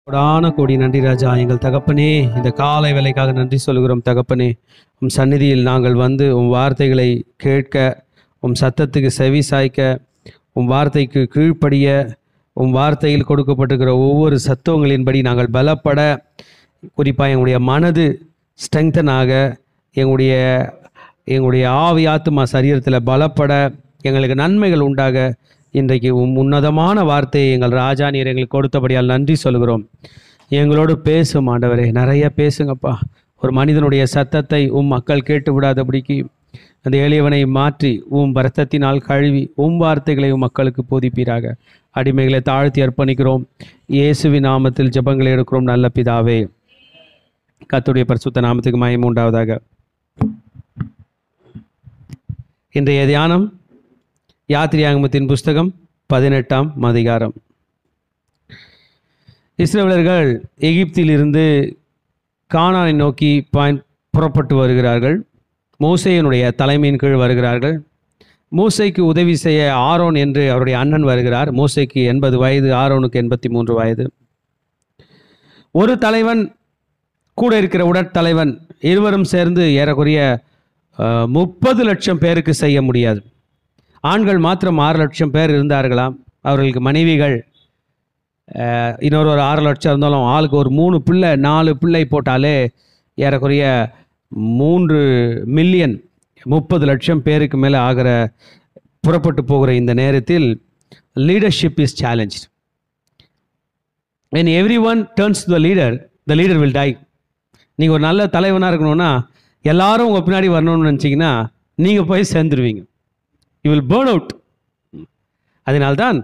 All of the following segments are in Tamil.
கொடான கோடி நன்றி ராஜா. எங்கள் தகப்பனே, இந்த காலை வேலைக்காக நன்றி சொல்கிறோம் தகப்பனே. உம் சந்நிதியில் நாங்கள் வந்து உம் வார்த்தைகளை கேட்க, உம் சத்தத்துக்கு செவி சாய்க்க, உம் வார்த்தைக்கு கீழ்ப்படிய, உம் வார்த்தையில் கொடுக்கப்பட்டிருக்கிற ஒவ்வொரு சத்துவங்களின்படி நாங்கள் பலப்பட, குறிப்பாக எங்களுடைய மனது ஸ்ட்ரெங்தனாக, எங்களுடைய ஆவி ஆத்துமா சரீரத்தில் பலப்பட, எங்களுக்கு நன்மைகள் உண்டாக இன்றைக்கு உன்னதமான வார்த்தையை எங்கள் ராஜா நீர் எங்களுக்கு கொடுத்தபடியால் நன்றி சொல்கிறோம். எங்களோடு பேசும் ஆண்டவரே, நிறைய பேசுங்கப்பா. ஒரு மனிதனுடைய சத்தத்தை மக்கள் கேட்டு விடாதபடிக்கு அந்த எளியவனை மாற்றி இரத்தத்தினால் கழுவி வார்த்தைகளை மக்களுக்கு போதிப்பீராக. அடிமைகளை தாழ்த்தி அர்ப்பணிக்கிறோம். இயேசுவின் நாமத்தில் ஜெபங்களை எடுக்கிறோம் நல்ல பிதாவே. கர்த்தருடைய பரிசுத்த நாமத்துக்கு மகிமை உண்டாவதாக. இன்றைய தியானம் யாத்திரையாகமத்தின் புஸ்தகம் 18ஆம் அதிகாரம். இஸ்ரவேலர்கள் எகிப்திலிருந்து கானானை நோக்கி புறப்பட்டு வருகிறார்கள். மோசேயினுடைய தலைமையின் கீழ் வருகிறார்கள். மோசேக்கு உதவி செய்ய ஆரோன் என்று அவருடைய அண்ணன் வருகிறார். மோசேக்கு 80 வயது, ஆரோனுக்கு 83 வயது. ஒரு தலைவன் கூட இருக்கிற உடற்தலைவன் இருவரும் சேர்ந்து ஏறக்குறைய 30 லட்சம் பேருக்கு செய்ய முடியாது. ஆண்கள் மாத்திரம் 6 லட்சம் பேர் இருந்தார்களாம். அவர்களுக்கு மனைவிகள் இன்னொரு 6 லட்சம் இருந்தாலும் ஆளுக்கு ஒரு 3 பிள்ளை 4 பிள்ளை போட்டாலே ஏறக்குறைய 3 மில்லியன் 30 லட்சம் பேருக்கு மேலே ஆகிற புறப்பட்டு போகிற இந்த நேரத்தில் leadership is challenge. when everyone turns to the leader will die. நீங்கள் ஒரு நல்ல தலைவனாக இருக்கணும்னா எல்லாரும் உங்கள் பின்னாடி வரணும்னு நினச்சிங்கன்னா நீங்கள் போய் சேர்ந்துருவீங்க. you will burn out. அதனால்தான்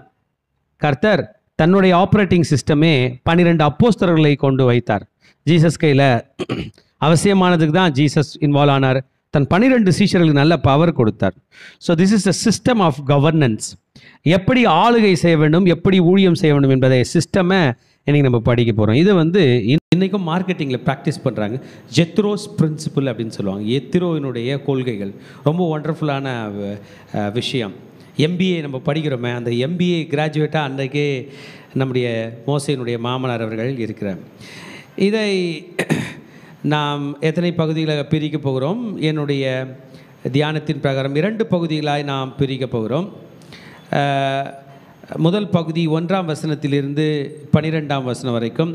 கர்த்தர் தன்னுடைய ஆப்ரேட்டிங் சிஸ்டமே 12 அப்போஸ்தலர்களை கொண்டு வைத்தார். ஜீசஸ் கையில் அவசியமானதுக்கு தான் ஜீசஸ் இன்வால்வ் ஆனார். தன் 12 சீஷர்களுக்கு நல்ல பவர் கொடுத்தார். So this is a system of governance. எப்படி ஆளுகை செய்ய வேண்டும், எப்படி ஊழியம் செய்ய வேண்டும் என்பதை சிஸ்டமை இன்றைக்கி நம்ம படிக்க போகிறோம். இது வந்து இன்றைக்கும் மார்க்கெட்டிங்கில் ப்ராக்டிஸ் பண்ணுறாங்க. ஜெத்ரோஸ் பிரின்சிபிள் அப்படின்னு சொல்லுவாங்க. எத்திரோவினுடைய கொள்கைகள் ரொம்ப ஒண்டர்ஃபுல்லான விஷயம். எம்பிஏ நம்ம படிக்கிறோமே, அந்த எம்பிஏ கிராஜுவேட்டாக அன்றைக்கே நம்முடைய மோசேயினுடைய மாமனார் அவர்கள் இருக்கிறார். இதை நாம் எத்தனை பகுதிகளை பிரிக்க போகிறோம்? என்னுடைய தியானத்தின் பிரகாரம் 2 பகுதிகளாய் நாம் பிரிக்க போகிறோம். முதல் பகுதி 1ஆம் வசனத்திலிருந்து 12ஆம் வசனம் வரைக்கும்,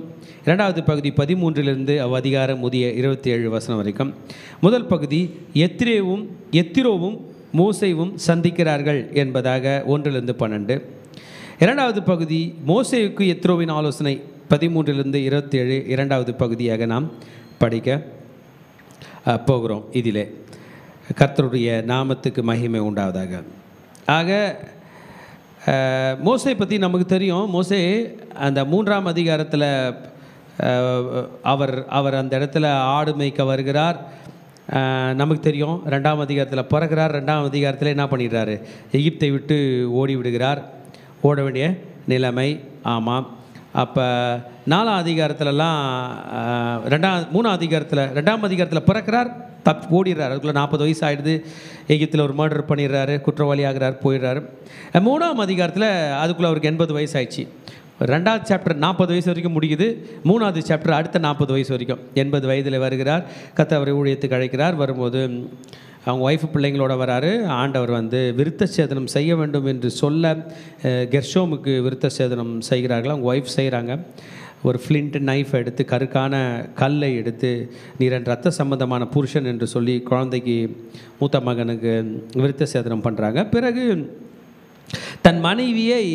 2வது பகுதி 13லிருந்து அதிகாரம் 27 வசனம் வரைக்கும். முதல் பகுதி எத்திரோவும் மோசேவும் சந்திக்கிறார்கள் என்பதாக 1லிருந்து 12. 2வது பகுதி மோசேவுக்கு எத்திரோவின் ஆலோசனை 13லிருந்து 27 2வது பகுதியாக நாம் படிக்க போகிறோம். இதிலே கர்த்தருடைய நாமத்துக்கு மகிமை உண்டாவதாக. ஆக மோசே பற்றி நமக்கு தெரியும். மோசே அந்த 3ஆம் அதிகாரத்தில் அவர் அந்த இடத்துல ஆடு மேய்க்க வருகிறார். நமக்கு தெரியும். 2ஆம் அதிகாரத்தில் பிறகுறார். 2ஆம் அதிகாரத்தில் என்ன பண்ணிடுறாரு? எகிப்தை விட்டு ஓடி விடுகிறார். ஓட வேண்டிய நிலைமை. ஆமாம். அப்போ 4ஆம் அதிகாரத்துலலாம் 2ஆம் அதிகாரத்தில் பிறக்கிறார், ஓடிடுறார். அதுக்குள்ளே 40 வயசு ஆகிடுது. எகிப்தில் ஒரு மர்டர் பண்ணிடுறாரு, குற்றவாளி ஆகிறார், போயிடுறாரு. 3ஆம் அதிகாரத்தில் அதுக்குள்ளே அவருக்கு 80 வயசு ஆயிடுச்சு. 2வது சாப்டர் 40 வயசு வரைக்கும் முடிக்குது. 3வது சாப்டர் அடுத்த 40 வயசு வரைக்கும் 80 வயதில் வருகிறார். கர்த்தர் அவரை ஊழியத்துக்கு அழைக்கிறார். வரும்போது அவங்க ஒய்ஃபு பிள்ளைங்களோட வராரு. ஆண்டவர் வந்து விருத்த சேதனம் செய்ய வேண்டும் என்று சொல்ல கெர்ஷோமுக்கு விருத்த சேதனம் செய்கிறார்கள். அவங்க ஒய்ஃப் செய்கிறாங்க. ஒரு ஃப்ளிண்ட் நைஃப் எடுத்து, கருக்கான கல்லை எடுத்து, நீர் ரத்த சம்பந்தமான புருஷன் என்று சொல்லி குழந்தைக்கு மூத்த மகனுக்கு விருத்த சேதனம் பண்ணுறாங்க. பிறகு தன் மனைவியை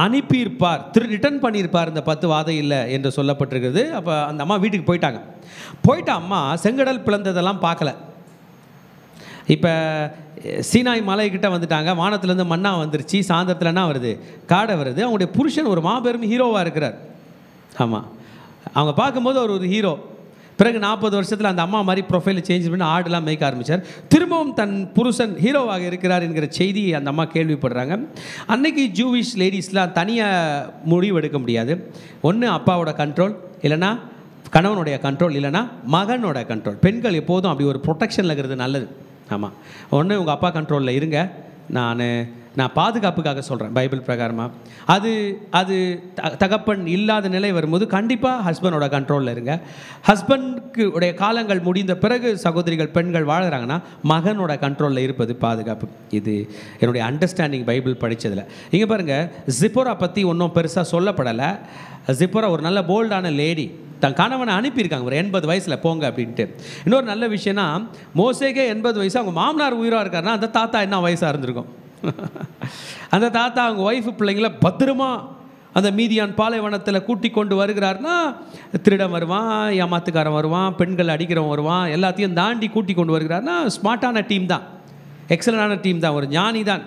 அனுப்பியிருப்பார், ரிட்டர்ன் பண்ணியிருப்பார். இந்த 10 வாதை இல்லை என்று சொல்லப்பட்டிருக்கிறது. அப்போ அந்த அம்மா வீட்டுக்கு போயிட்ட அம்மா செங்கடல் பிளந்ததெல்லாம் பார்க்கல. இப்போ சீனாய் மலைக்கிட்ட வந்துட்டாங்க. வானத்துலேருந்து மண்ணா வந்துருச்சு. சாயந்தரத்தில் என்ன வருது? காடை வருது. அவங்களுடைய புருஷன் ஒரு மாபெரும் ஹீரோவாக இருக்கிறார். ஆமாம், அவங்க பார்க்கும்போது அவர் ஒரு ஹீரோ. பிறகு 40 வருஷத்தில் அந்த அம்மா மாதிரி ப்ரொஃபைலை சேஞ்ச் பண்ணி ஆடுலாம் மேய்க்க ஆரம்பித்தார். திரும்பவும் தன் புருஷன் ஹீரோவாக இருக்கிறார் என்கிற செய்தி அந்த அம்மா கேள்விப்படுறாங்க. அன்னைக்கு ஜூவிஷ் லேடிஸ்லாம் தனியாக முடிவு எடுக்க முடியாது. ஒன்று அப்பாவோட கண்ட்ரோல், இல்லைனா கணவனுடைய கண்ட்ரோல், இல்லைனா மகனோட கண்ட்ரோல். பெண்கள் எப்போதும் அப்படி ஒரு ப்ரொடெக்ஷனில் இருக்கிறது நல்லது. ஆமாம், ஒன்று உங்கள் அப்பா கண்ட்ரோலில் இருங்க, நான் நான் பாதுகாப்புக்காக சொல்கிறேன் பைபிள் பிரகாரமாக. அது அது தகப்பன் இல்லாத நிலை வரும்போது கண்டிப்பாக ஹஸ்பண்டோட கண்ட்ரோலில் இருங்க. ஹஸ்பண்டுக்கு உடைய காலங்கள் முடிந்த பிறகு சகோதரிகள் பெண்கள் வாழ்கிறாங்கன்னா மகனோட கண்ட்ரோலில் இருப்பது பாதுகாப்பு. இது என்னுடைய அண்டர்ஸ்டாண்டிங் பைபிள் படித்ததில். இங்கே பாருங்கள், ஜிப்போரா பற்றி ஒன்றும் பெருசாக சொல்லப்படலை. ஜிப்போரா ஒரு நல்ல போல்டான லேடி. தன் கணவனை அனுப்பியிருக்காங்க ஒரு 80 வயசில் போங்க அப்படின்ட்டு. இன்னொரு நல்ல விஷயம்னா, மோசேக்கே 80 வயசு, அவங்க மாமனார் உயிராக இருக்காருன்னா அந்த தாத்தா என்ன வயசாக இருந்திருக்கும். அந்த தாத்தா அவங்க ஒய்ஃபு பிள்ளைங்கள பத்திரமா அந்த மீதியான் பாலைவனத்தில் கூட்டி கொண்டு வருகிறார்னா, திருடன் வருவான், ஏமாத்துக்காரன் வருவான், பெண்கள் அடிக்கிறவன் வருவான், எல்லாத்தையும் தாண்டி கூட்டி கொண்டு வருகிறார்னா ஸ்மார்ட்டான டீம் தான், எக்ஸலண்டான டீம் தான், ஒரு ஞானி தான்.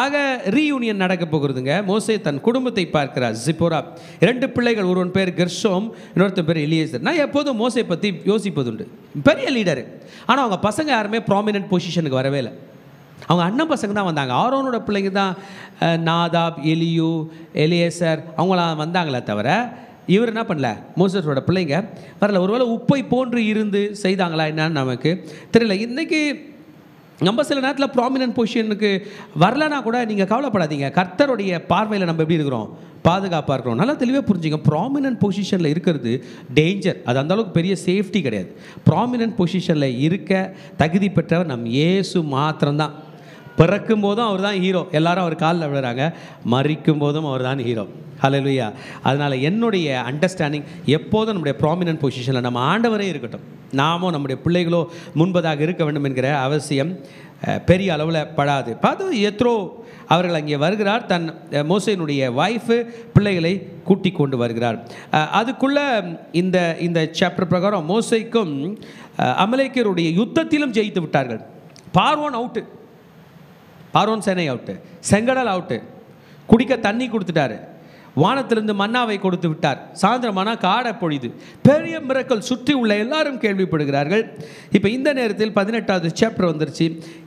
ஆக ரீயூனியன் நடக்க போகிறதுங்க. மோசே தன் குடும்பத்தை பார்க்கிறார். ஜிப்போரா 2 பிள்ளைகள், ஒருவன் பேர் கெர்ஷோம், இன்னொருத்தன் பேர் எலியேசர். நான் எப்போதும் மோசே பற்றி யோசிப்பதுண்டு. பெரிய லீடரு, ஆனால் அவங்க பசங்க யாருமே ப்ராமினென்ட் பொசிஷனுக்கு வரவே இல்லை. அவங்க அண்ணன் பசங்க தான் வந்தாங்க. ஆரோனோட பிள்ளைங்க தான் நாதாப், எலியூ, எலியேசர் அவங்களாம் வந்தாங்களே தவிர இவர் என்ன பண்ணல, மோசஸோட பிள்ளைங்க வரல. ஒருவேளை உப்பை போன்று இருந்து செய்தாங்களா என்னன்னு நமக்கு தெரியல. இன்றைக்கி நம்ம சில நேரத்தில் ப்ராமினன்ட் பொசிஷனுக்கு வரலனா கூட நீங்கள் கவலைப்படாதீங்க. கர்த்தருடைய பார்வையில் நம்ம எப்படி இருக்கிறோம், பாதுகாப்பாக இருக்கிறோம். நல்லா தெளிவாக புரிஞ்சுங்க, ப்ராமினன்ட் பொசிஷனில் இருக்கிறது டேஞ்சர். அது அந்தளவுக்கு பெரிய சேஃப்டி கிடையாது. ப்ராமினன்ட் பொசிஷனில் இருக்க தகுதி பெற்றவர் நம் இயேசு மாத்திரம்தான். பிறக்கும் போதும் அவர் தான் ஹீரோ, எல்லாரும் அவர் காலில் விழுறாங்க. மறிக்கும் போதும் அவர் தான் ஹீரோ. ஹல்லேலூயா. அதனால் என்னுடைய அண்டர்ஸ்டாண்டிங் எப்போதும் நம்முடைய ப்ராமினன்ட் பொசிஷனில் நம்ம ஆண்டவரே இருக்கட்டும், நாமும் நம்முடைய பிள்ளைகளோ முன்பதாக இருக்க வேண்டும் என்கிற அவசியம் பெரிய அளவில் படாது. பார்த்து எத்ரோ அவர்கள் அங்கே வருகிறார். தன் மோசேனுடைய ஒய்ஃபு பிள்ளைகளை கூட்டி கொண்டு வருகிறார். அதுக்குள்ளே இந்த சாப்டர் பிரகாரம் மோசேக்கும் அமலேக்கியருடைய யுத்தத்திலும் ஜெயித்து விட்டார்கள். பார்வோன் அவுட்டு, பார்வோன் சேனை அவுட்டு, செங்கடல் அவுட்டு, குடிக்க தண்ணி கொடுத்துட்டாரு, வானத்திலிருந்து மன்னாவை கொடுத்து விட்டார், சாயந்தரமானா காடை பொழிது, பெரிய மிரக்கல். சுற்றி உள்ள எல்லாரும் கேள்விப்படுகிறார்கள். இப்போ இந்த நேரத்தில் 18வது சாப்டர் வந்துருச்சு.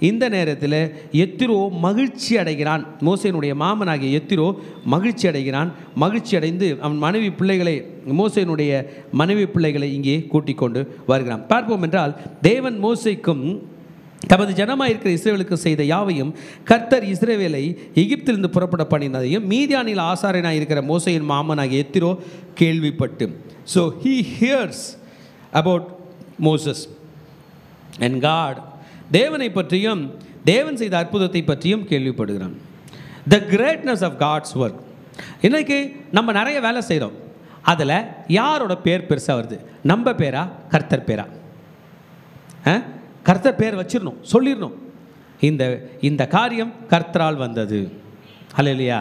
இந்த நேரத்தில் எத்திரோ மகிழ்ச்சி அடைகிறான். மோசேனுடைய மாமனாகிய எத்திரோ மகிழ்ச்சி அடைகிறான். மகிழ்ச்சி அடைந்து அவன் மனைவி பிள்ளைகளை, மோசேனுடைய மனைவி பிள்ளைகளை இங்கே கூட்டிக் கொண்டு வருகிறான். பார்ப்போம் என்றால், தேவன் மோசேக்கும் தமது ஜனமாக இருக்கிற இஸ்ரவேலுக்கு செய்த யாவையும், கர்த்தர் இஸ்ரவேலை எகிப்திலிருந்து புறப்பட பண்ணினதையும், மீதியானில் ஆசாரியனாக இருக்கிற மோசேயின் மாமனாகிய எத்திரோ கேள்விப்பட்டு. So he hears about Moses and God. தேவனை பற்றியும் தேவன் செய்த அற்புதத்தை பற்றியும் கேள்விப்படுகிறான். the greatness of God's work. இன்றைக்கி நம்ம நிறைய வேலை செய்கிறோம், அதில் யாரோட பேர் பெருசாக வருது? நம்ம பேரா, கர்த்தர் பேரா? கர்த்தர் பேர் வச்சிடணும், சொல்லிடணும், இந்த காரியம் கர்த்தரால் வந்தது. ஹல்லேலூயா.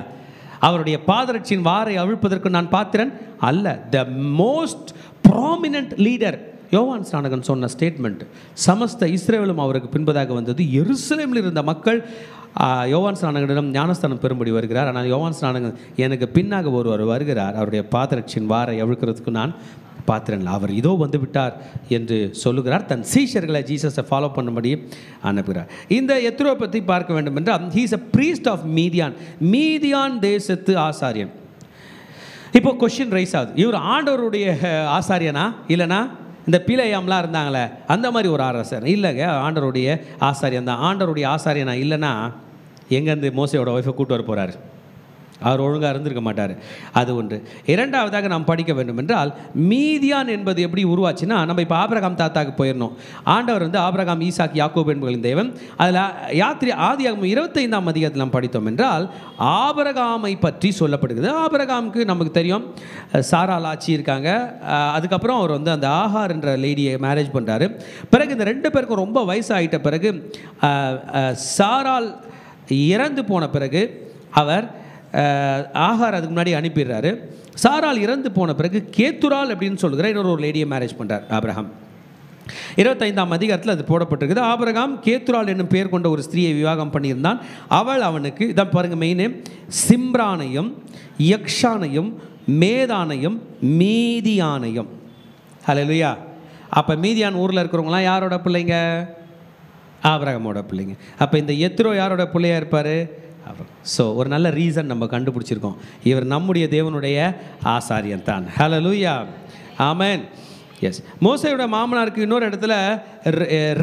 அவருடைய பாதரட்சியின் வாரை அவிழ்ப்பதற்கு நான் பாத்திரன் அல்ல. The most prominent leader. யோவான் ஸ்நானகன் சொன்ன ஸ்டேட்மெண்ட், சமஸ்த இஸ்ரவேலும் அவருக்கு பின்பதாக வந்தது. எருசலேமில் இருந்த மக்கள் யோவான் ஸ்நானகனிடம் ஞானஸ்தானம் பெறும்படி வருகிறார். ஆனால் யோவான் ஸ்நானகன், எனக்கு பின்னாக ஒருவர் வருகிறார், அவருடைய பாதரட்சியின் வாரை அவிழ்க்கிறதுக்கு நான் பாத்திரன், அவர் இதோ வந்து விட்டார் என்று சொல்லுகிறார். தன் சீஷர்களை ஜீசஸை ஃபாலோ பண்ணும்படி அனுப்புகிறார். இந்த எத்ரோ பற்றி பார்க்க வேண்டும் என்றால், he is a priest of மீதியான். மீதியான் தேசத்து ஆசாரியன். இப்போ கொஸ்டின் ரைஸ் ஆகுது, இவர் ஆண்டவருடைய ஆசாரியனா இல்லைனா இந்த பிழையாம்லாம் இருந்தாங்களே அந்த மாதிரி ஒரு ஆசாரியன்? இல்லைங்க, ஆண்டவருடைய ஆசாரியன் தான். ஆண்டவருடைய ஆசாரியனா இல்லைனா எங்கேருந்து மோசையோட ஒய்ஃபை கூட்டு வர போகிறாரு? அவர் ஒழுங்காக இருந்திருக்க மாட்டார். அது ஒன்று. இரண்டாவதாக நாம் படிக்க வேண்டும் என்றால், மீதியான் என்பது எப்படி உருவாச்சுன்னா, நம்ம இப்போ ஆபிரகாம் தாத்தாக்கு போயிடணும். ஆண்டவர் வந்து ஆபிரகாம், ஈசாக், யாக்கோபு என்பவர்களின் தேவன். அதில் ஆதியாகமம் 25ஆம் அதிகாரத்தில் நாம் படித்தோம் என்றால், ஆபிரகாமை பற்றி சொல்லப்படுகிறது. ஆபிரகாமுக்கு நமக்கு தெரியும், சாரால் ஆட்சி இருக்காங்க. அதுக்கப்புறம் அவர் வந்து அந்த ஆகார் என்ற லேடியை மேரேஜ் பண்ணுறாரு. பிறகு இந்த 2 பேருக்கும் ரொம்ப வயசாகிட்ட பிறகு, சாரால் இறந்து போன பிறகு அவர் ஆகார் அதுக்கு முன்னாடி அனுப்பிடுறாரு. சாரால் இறந்து போன பிறகு கேத்துரால் அப்படின்னு சொல்லுகிற இன்னொரு லேடியை மேரேஜ் பண்ணுறார் ஆபிரகாம். 25ஆம் அதிகாரத்தில் அது போடப்பட்டிருக்குது. ஆபிரகாம் கேத்துரால் என்னும் பெயர் கொண்ட ஒரு ஸ்திரியை விவாகம் பண்ணியிருந்தான். அவள் அவனுக்கு, இதான் பாருங்கள் மெயினே, சிம்ரானையும் யக்ஷானையும் மேதானையும் மீதியானையும். ஹல்லேலூயா. அப்போ மீதியான் ஊரில் இருக்கிறவங்களாம் யாரோட பிள்ளைங்க? ஆபிரகாமோட பிள்ளைங்க. அப்போ இந்த எத்ரோ யாரோட பிள்ளையாக இருப்பார்? ஸோ ஒரு நல்ல ரீசன் நம்ம கண்டுபிடிச்சிருக்கோம், இவர் நம்முடைய தேவனுடைய ஆசாரியன் தான். ஹல்லேலூயா, ஆமென். எஸ், மோசையோட மாமனாருக்கு இன்னொரு இடத்துல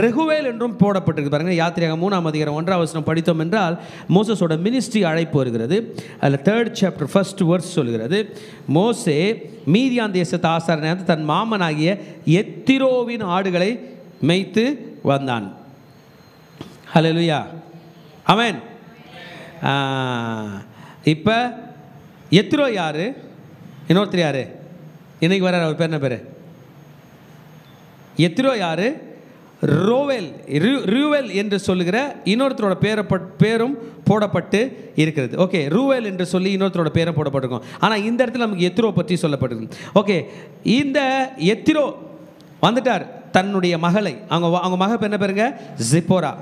ரெகுவேல் என்றும் போடப்பட்டிருக்கு பாருங்கள். யாத்திரையாக 3ஆம் அதிகாரம் 1ஆம் வசனம் படித்தோம் என்றால் மோசஸோட மினிஸ்ட்ரி அழைப்பு வருகிறது. அதில் 3rd chapter 1st verse சொல்கிறது, மோசே மீதியான் தேசத்து ஆசாரியனாக தன் மாமனாகிய எத்திரோவின் ஆடுகளை மேய்த்து வந்தான். ஹல்லேலூயா, ஆமென். இப்போ எத்திரோ யார்? இன்னொருத்தர் யார்? இன்னைக்கு வர்றார், அவர் பேர் என்ன பேர்? எத்திரோ யார்? ரூவேல் என்று சொல்லுகிற இன்னொருத்தரோட பேரும் போடப்பட்டு இருக்கிறது. ஓகே, ரூவேல் என்று சொல்லி இன்னொருத்தரோட பேரும் போடப்பட்டிருக்கும். ஆனால் இந்த இடத்துல நமக்கு எத்திரோ பற்றி சொல்லப்பட்டிருக்கு. ஓகே, இந்த எத்திரோ வந்துட்டார் தன்னுடைய மகளை, அவங்க மக என்ன பேருங்க? ஜிப்போரா.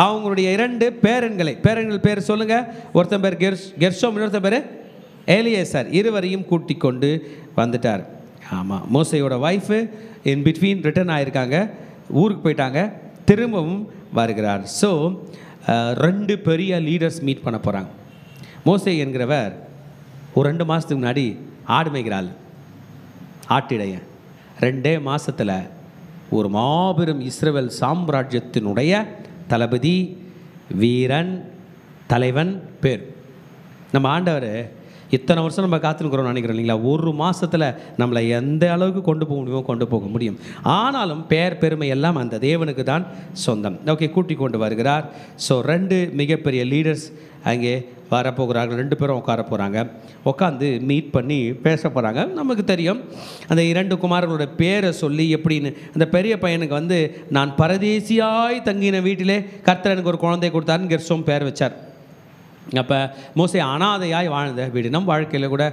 அவங்களுடைய 2 பேரன்கள் பேர் சொல்லுங்க. ஒருத்தன் பேர் கெர்ஷோம், இன்னொருத்தன் பேர் எலியேசர். இருவரையும் கூட்டிக் கொண்டு வந்துட்டார். ஆமாம், மோசையோட ஒய்ஃபு இன் பிட்வீன் ரிட்டர்ன் ஆகியிருக்காங்க, ஊருக்கு போயிட்டாங்க, திரும்பவும் வருகிறார். ஸோ 2 பெரிய லீடர்ஸ் மீட் பண்ண போகிறாங்க. மோசே என்கிறவர் ஒரு 2 மாதத்துக்கு முன்னாடி ஆடு மேய்க்கிறாள், ஆட்டிடையன். 2 மாதத்தில் ஒரு மாபெரும் இஸ்ரவேல் சாம்ராஜ்யத்தினுடைய தளபதி, வீரன், தலைவன் பேர். நம்ம ஆண்டவர் இத்தனை வருஷம் நம்ம காத்துக்கிறோம் நினைக்கிறோம் இல்லைங்களா? ஒரு மாதத்தில் நம்மளை எந்த அளவுக்கு கொண்டு போக முடியுமோ கொண்டு போக முடியும். ஆனாலும் பெருமை எல்லாம் அந்த தேவனுக்கு தான் சொந்தம். ஓகே, கூட்டி கொண்டு வருகிறார். ஸோ 2 மிகப்பெரிய லீடர்ஸ் அங்கே வரப்போகிறார்கள். 2 பேரும் உட்கார போகிறாங்க. உட்காந்து மீட் பண்ணி பேச போகிறாங்க. நமக்கு தெரியும் அந்த 2 குமாரர்களோட பேரை சொல்லி எப்படின்னு. அந்த பெரிய பையனுக்கு நான் பரதேசியாய் தங்கின வீட்டிலே கர்த்தர் எனக்கு ஒரு குழந்தை கொடுத்தாருன்னு கெர்ஷோம் பேர் வச்சார். அப்போ மோசே அனாதையாய் வாழ்ந்த வீடு. நம்ம வாழ்க்கையில் கூட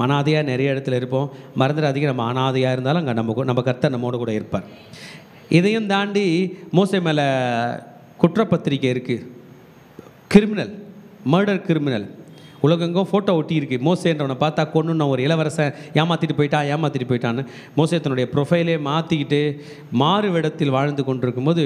அனாதையாக நிறைய இடத்துல இருப்போம். மறந்துடாதீங்க, நம்ம அனாதையாக இருந்தாலும் அங்கே நம்ம கர்த்தர் நம்மோடு கூட இருப்பார். இதையும் தாண்டி மோசே மேலே குற்றப்பத்திரிக்கை இருக்குது. Criminal, murder criminal. உலகெங்கும் ஃபோட்டோ ஒட்டி இருக்குது. மோசேன்றவனை பார்த்தா கொன்னுன்னு ஒரு இளவரசன் ஏமாற்றிட்டு போயிட்டான்னு மோசே தன்னுடைய ப்ரொஃபைலே மாற்றிக்கிட்டு மாறு வேடத்தில் வாழ்ந்து கொண்டிருக்கும்போது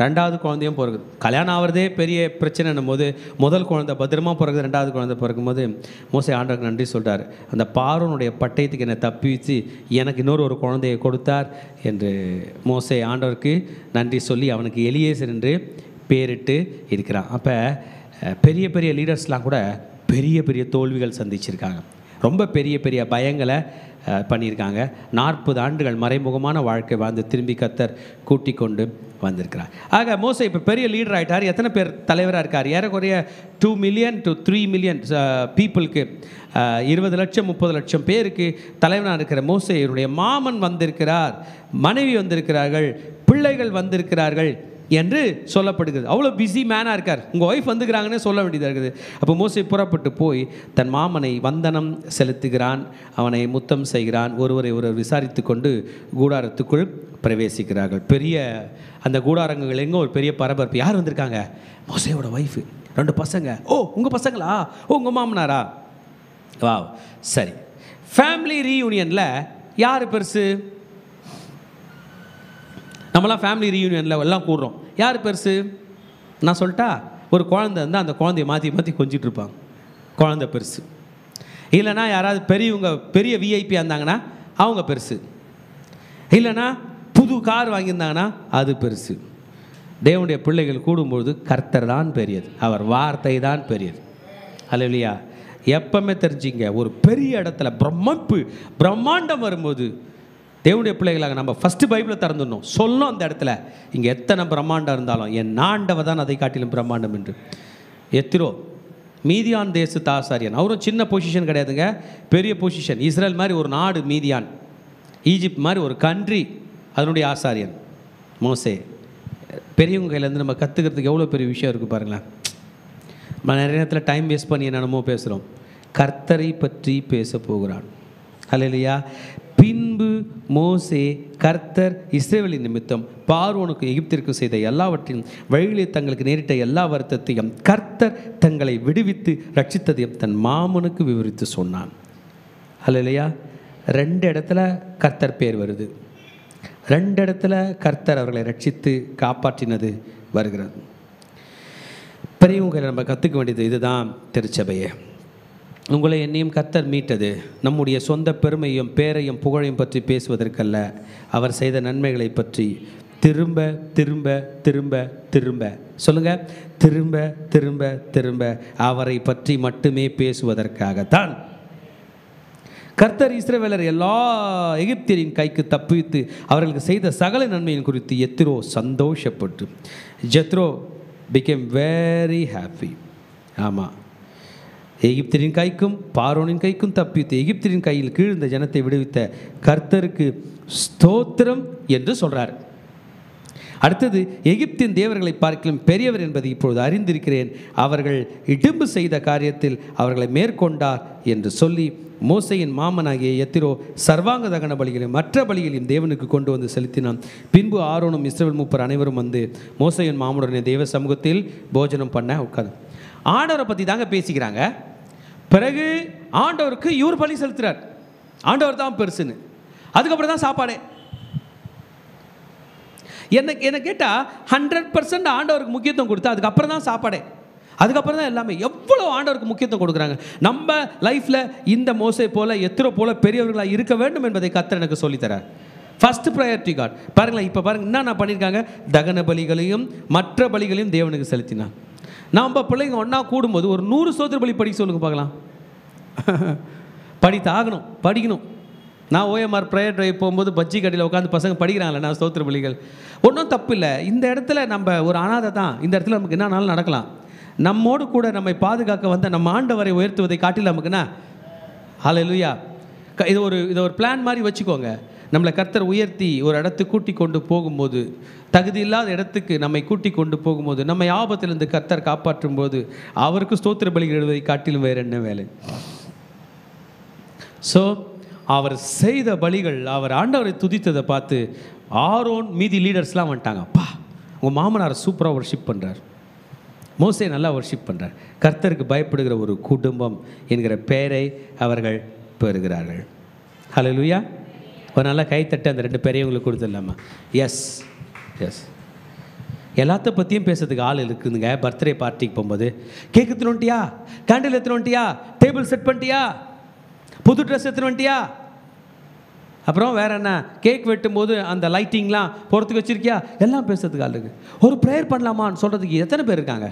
2வது குழந்தையும் பிறகுது. கல்யாணம் ஆகிறதே பெரிய பிரச்சனைன்னும் போது முதல் குழந்தை பத்திரமா பிறகுது, 2வது குழந்தை பிறக்கும்போது மோசே ஆண்டவருக்கு நன்றி சொல்கிறார். அந்த பார்வோனுடைய பட்டயத்துக்கு என்னை தப்பி வச்சு எனக்கு இன்னொரு குழந்தையை கொடுத்தார் என்று மோசே ஆண்டவருக்கு நன்றி சொல்லி அவனுக்கு எலியேசர் என்று பேரிட்டு இருக்கிறான். அப்போ பெரிய பெரிய லீடர்ஸ்லாம் கூட பெரிய பெரிய தோல்விகள் சந்திச்சிருக்காங்க. ரொம்ப பெரிய பெரிய பயங்களை பண்ணியிருக்காங்க. 40 ஆண்டுகள் மறைமுகமான வாழ்க்கை வாழ்ந்து திரும்பி கர்த்தர் கூட்டி கொண்டு வந்திருக்கிறார். ஆக மோசே இப்போ பெரிய லீடர் ஆகிட்டார். எத்தனை பேர் தலைவராக இருக்கார்? ஏறக்குறைய 2 million to 3 million பீப்புளுக்கு 20 லட்சம் 30 லட்சம் பேருக்கு தலைவராக இருக்கிற மோசே இவருடைய மாமன் வந்திருக்கிறார், மனைவி வந்திருக்கிறார்கள், பிள்ளைகள் வந்திருக்கிறார்கள் என்று சொல்லப்படுகிறது. அவ்வளோ பிஸி மேனாக இருக்கார். உங்கள் ஒய்ஃப் வந்துக்கிறாங்கன்னு சொல்ல வேண்டியதாக இருக்குது. அப்போ மோசே புறப்பட்டு போய் தன் மாமனை வந்தனம் செலுத்துகிறான், அவனை முத்தம் செய்கிறான். ஒருவரை விசாரித்து கொண்டு கூடாரத்துக்குள் பிரவேசிக்கிறார்கள். பெரிய அந்த கூடாரங்கள் எங்கே ஒரு பெரிய பரபரப்பு. யார் வந்திருக்காங்க? மோசேயோட ஒய்ஃபு, 2 பசங்க. ஓ, உங்கள் பசங்களா? ஓ, உங்கள் மாமனாரா? வா, சரி. ஃபேமிலி ரீயூனியனில் யார் பெருசு? நம்மளாம் ஃபேமிலி ரீயூனியனில் எல்லாம் கூடுறோம். யார் பெருசு? நான் சொல்லிட்டா, ஒரு குழந்தை இருந்தால் அந்த குழந்தைய மாற்றி கொஞ்சிட்டு இருப்பாங்க, குழந்தை பெருசு. இல்லைனா யாராவது பெரிய விஐபியாக இருந்தாங்கன்னா அவங்க பெருசு. இல்லைனா புது கார் வாங்கியிருந்தாங்கன்னா அது பெருசு. தேவனுடைய பிள்ளைகள் கூடும்பொழுது கர்த்தர் தான் பெரியது, அவர் வார்த்தை தான் பெரியது. அல்லேலூயா. எப்பவுமே தெரிஞ்சிங்க, ஒரு பெரிய இடத்துல பிரம்மாண்டம் வரும்போது தேவனுடைய பிள்ளைகளாக நம்ம ஃபஸ்ட்டு பைபிளை திறந்துடணும். சொல்லணும் அந்த இடத்துல, இங்கே எத்தனை பிரம்மாண்டம் இருந்தாலும் என் ஆண்டவர் தான் அதை காட்டிலும் பிரம்மாண்டம் என்று. எத்திரோ மீதியான் தேசத்து ஆசாரியன், அவரும் சின்ன பொசிஷன் கிடையாதுங்க, பெரிய பொசிஷன். இஸ்ரேல் மாதிரி ஒரு நாடு மீதியான், ஈஜிப்ட் மாதிரி ஒரு கண்ட்ரி, அதனுடைய ஆசாரியன் மோசே. பெரியவங்க கையிலேருந்து நம்ம கற்றுக்கிறதுக்கு எவ்வளோ பெரிய விஷயம் இருக்குது பாருங்களேன். நம்ம நிறைய நேரத்தில் டைம் வேஸ்ட் பண்ணி என்னென்னமோ பேசுகிறோம். கர்த்தரை பற்றி பேச போகிறான். அல்லேலூயா. பின்பு மோசே கர்த்தர் இஸ்ரவேலின் நிமித்தம் பார்வோனுக்கு எகிப்திற்கு செய்த எல்லாவற்றையும் வழியிலே தங்களுக்கு நேரிட்ட எல்லா வருத்தத்தையும் கர்த்தர் தங்களை விடுவித்து ரட்சித்ததையும் தன் மாமனுக்கு விவரித்து சொன்னான். அல்லேலூயா. 2 இடத்துல கர்த்தர் பேர் வருது, 2 இடத்துல கர்த்தர் அவர்களை ரட்சித்து காப்பாற்றினது வருகிறது. பெரியவங்களை நம்ம கற்றுக்க வேண்டியது இதுதான் திருச்சபையே. உங்களை என்னையும் கர்த்தர் மீட்டது நம்முடைய சொந்த பெருமையும் பேரையும் புகழையும் பற்றி பேசுவதற்கல்ல, அவர் செய்த நன்மைகளை பற்றி திரும்ப திரும்ப திரும்ப திரும்ப சொல்லுங்க, திரும்ப திரும்ப திரும்ப அவரை பற்றி மட்டுமே பேசுவதற்காகத்தான். கர்த்தர் இஸ்ரவேலர் எல்லா எகிப்தியரின் கைக்கு தப்பித்து அவர்களுக்கு செய்த சகல நன்மையின் குறித்து எத்திரோ சந்தோஷப்பட்டு, ஜெத்ரோ became very happy. ஆமாம், எகிப்தியரின் கைக்கும் பார்வோனின் கைக்கும் தப்பித்து எகிப்தியரின் கையில் கீழ்ந்த ஜனத்தை விடுவித்த கர்த்தருக்கு ஸ்தோத்திரம் என்று சொல்றார். அடுத்தது, எகிப்தின் தேவர்களை பார்க்கலும் பெரியவர் என்பதை இப்பொழுது அறிந்திருக்கிறேன், அவர்கள் இடும்பு செய்த காரியத்தில் அவர்களை மேற்கொண்டார் என்று சொல்லி மோசையின் மாமனாகிய எத்திரோ சர்வாங்க தகன பலிகளையும் மற்ற பலிகளையும் தேவனுக்கு கொண்டு வந்து செலுத்தினான். பின்பு ஆரோனும் இஸ்ரவேல் மூப்பர் அனைவரும் வந்து மோசையின் மாமனுடைய தேவ சமூகத்தில் போஜனம் பண்ண உட்காந்து ஆண்டவரை பற்றி தாங்க பேசிக்கிறாங்க. பிறகு ஆண்டவருக்கு இவர் பலி செலுத்துறார், ஆண்டவர் தான் பெருசுன்னு. அதுக்கப்புறம் தான் சாப்பாடே. என்ன கேட்டால் 100% ஆண்டவருக்கு முக்கியத்துவம் கொடுத்தா அதுக்கப்புறம் தான் சாப்பாடே, அதுக்கப்புறம் தான் எல்லாமே. எவ்வளோ ஆண்டவருக்கு முக்கியத்துவம் கொடுக்குறாங்க. நம்ம லைஃப்பில் இந்த மோசே போல எத்திரோ போல பெரியவர்களாக இருக்க வேண்டும் என்பதை கர்த்தர் எனக்கு சொல்லித்தரார். First priority God. பாருங்களேன், இப்போ பாருங்கள் என்ன பண்ணியிருக்காங்க, தகன பலிகளையும் மற்ற பலிகளையும் தேவனுக்கு செலுத்தினான். நம்ம பிள்ளைங்க ஒன்றா கூடும்போது ஒரு 100 ஸ்தோத்திர பலி படிக்க சொல்லுங்க பார்க்கலாம். படித்தாகணும், படிக்கணும். நான் ஓஎம்ஆர் ப்ரேயர் ட்ரைவ் போகும்போது பஜ்ஜி கடையில் உட்காந்து பசங்க படிக்கிறாங்களே நான் ஸ்தோத்திர பலிகள், ஒன்றும் தப்பு இல்லை. இந்த இடத்துல நம்ம ஒரு அனாதை தான், இந்த இடத்துல நமக்கு என்னன்னாலும் நடக்கலாம். நம்மோடு கூட நம்மை பாதுகாக்க வந்த நம்ம ஆண்டவரை உயர்த்துவதை காட்டில் நமக்குன்னா ஹல்லேலூயா. இதை ஒரு பிளான் மாதிரி வச்சுக்கோங்க. நம்மளை கர்த்தர் உயர்த்தி ஒரு இடத்துக்கு கூட்டி கொண்டு போகும்போது, தகுதி இல்லாத இடத்துக்கு நம்மை கூட்டி கொண்டு போகும்போது, நம்மை ஆபத்திலிருந்து கர்த்தர் காப்பாற்றும் போது அவருக்கு ஸ்தோத்திர பலிகள் எழுவதை காட்டிலும் வேறு என்ன வேலை? ஸோ அவர் செய்த பலிகள், அவர் ஆண்டவரை துதித்ததை பார்த்து ஆரோன் மீதி லீடர்ஸ்லாம் வந்துட்டாங்க. அப்பா, உங்கள் மாமனார் சூப்பராக வர்ஷிப் பண்ணுறார், மோசே நல்லா வர்ஷிப் பண்ணுறார், கர்த்தருக்கு பயப்படுகிற ஒரு குடும்பம் என்கிற பெயரை அவர்கள் பெறுகிறார்கள். ஹல்லேலூயா. ஒரு நல்லா கைத்தட்டு அந்த 2 பெரியவங்களுக்கு கொடுத்துடலாமா? Yes yes. எல்லாத்த பற்றியும் பேசுறதுக்கு ஆள் இருக்குதுங்க. பர்த்டே பார்ட்டிக்கு போகும்போது கேக் எடுத்துன்னு வந்துட்டியா, கேண்டில் எடுத்துன்னு வந்துட்டியா, டேபிள் செட் பண்ணிட்டியா, புது ட்ரெஸ் எடுத்துன்னு வந்துட்டியா, அப்புறம் வேற என்ன, கேக் வெட்டும்போது அந்த லைட்டிங்லாம் போகிறதுக்கு வச்சுருக்கியா, எல்லாம் பேசுறதுக்கு ஆள் இருக்குது. ஒரு ப்ரேயர் பண்ணலாமான்னு சொல்கிறதுக்கு எத்தனை பேர் இருக்காங்க?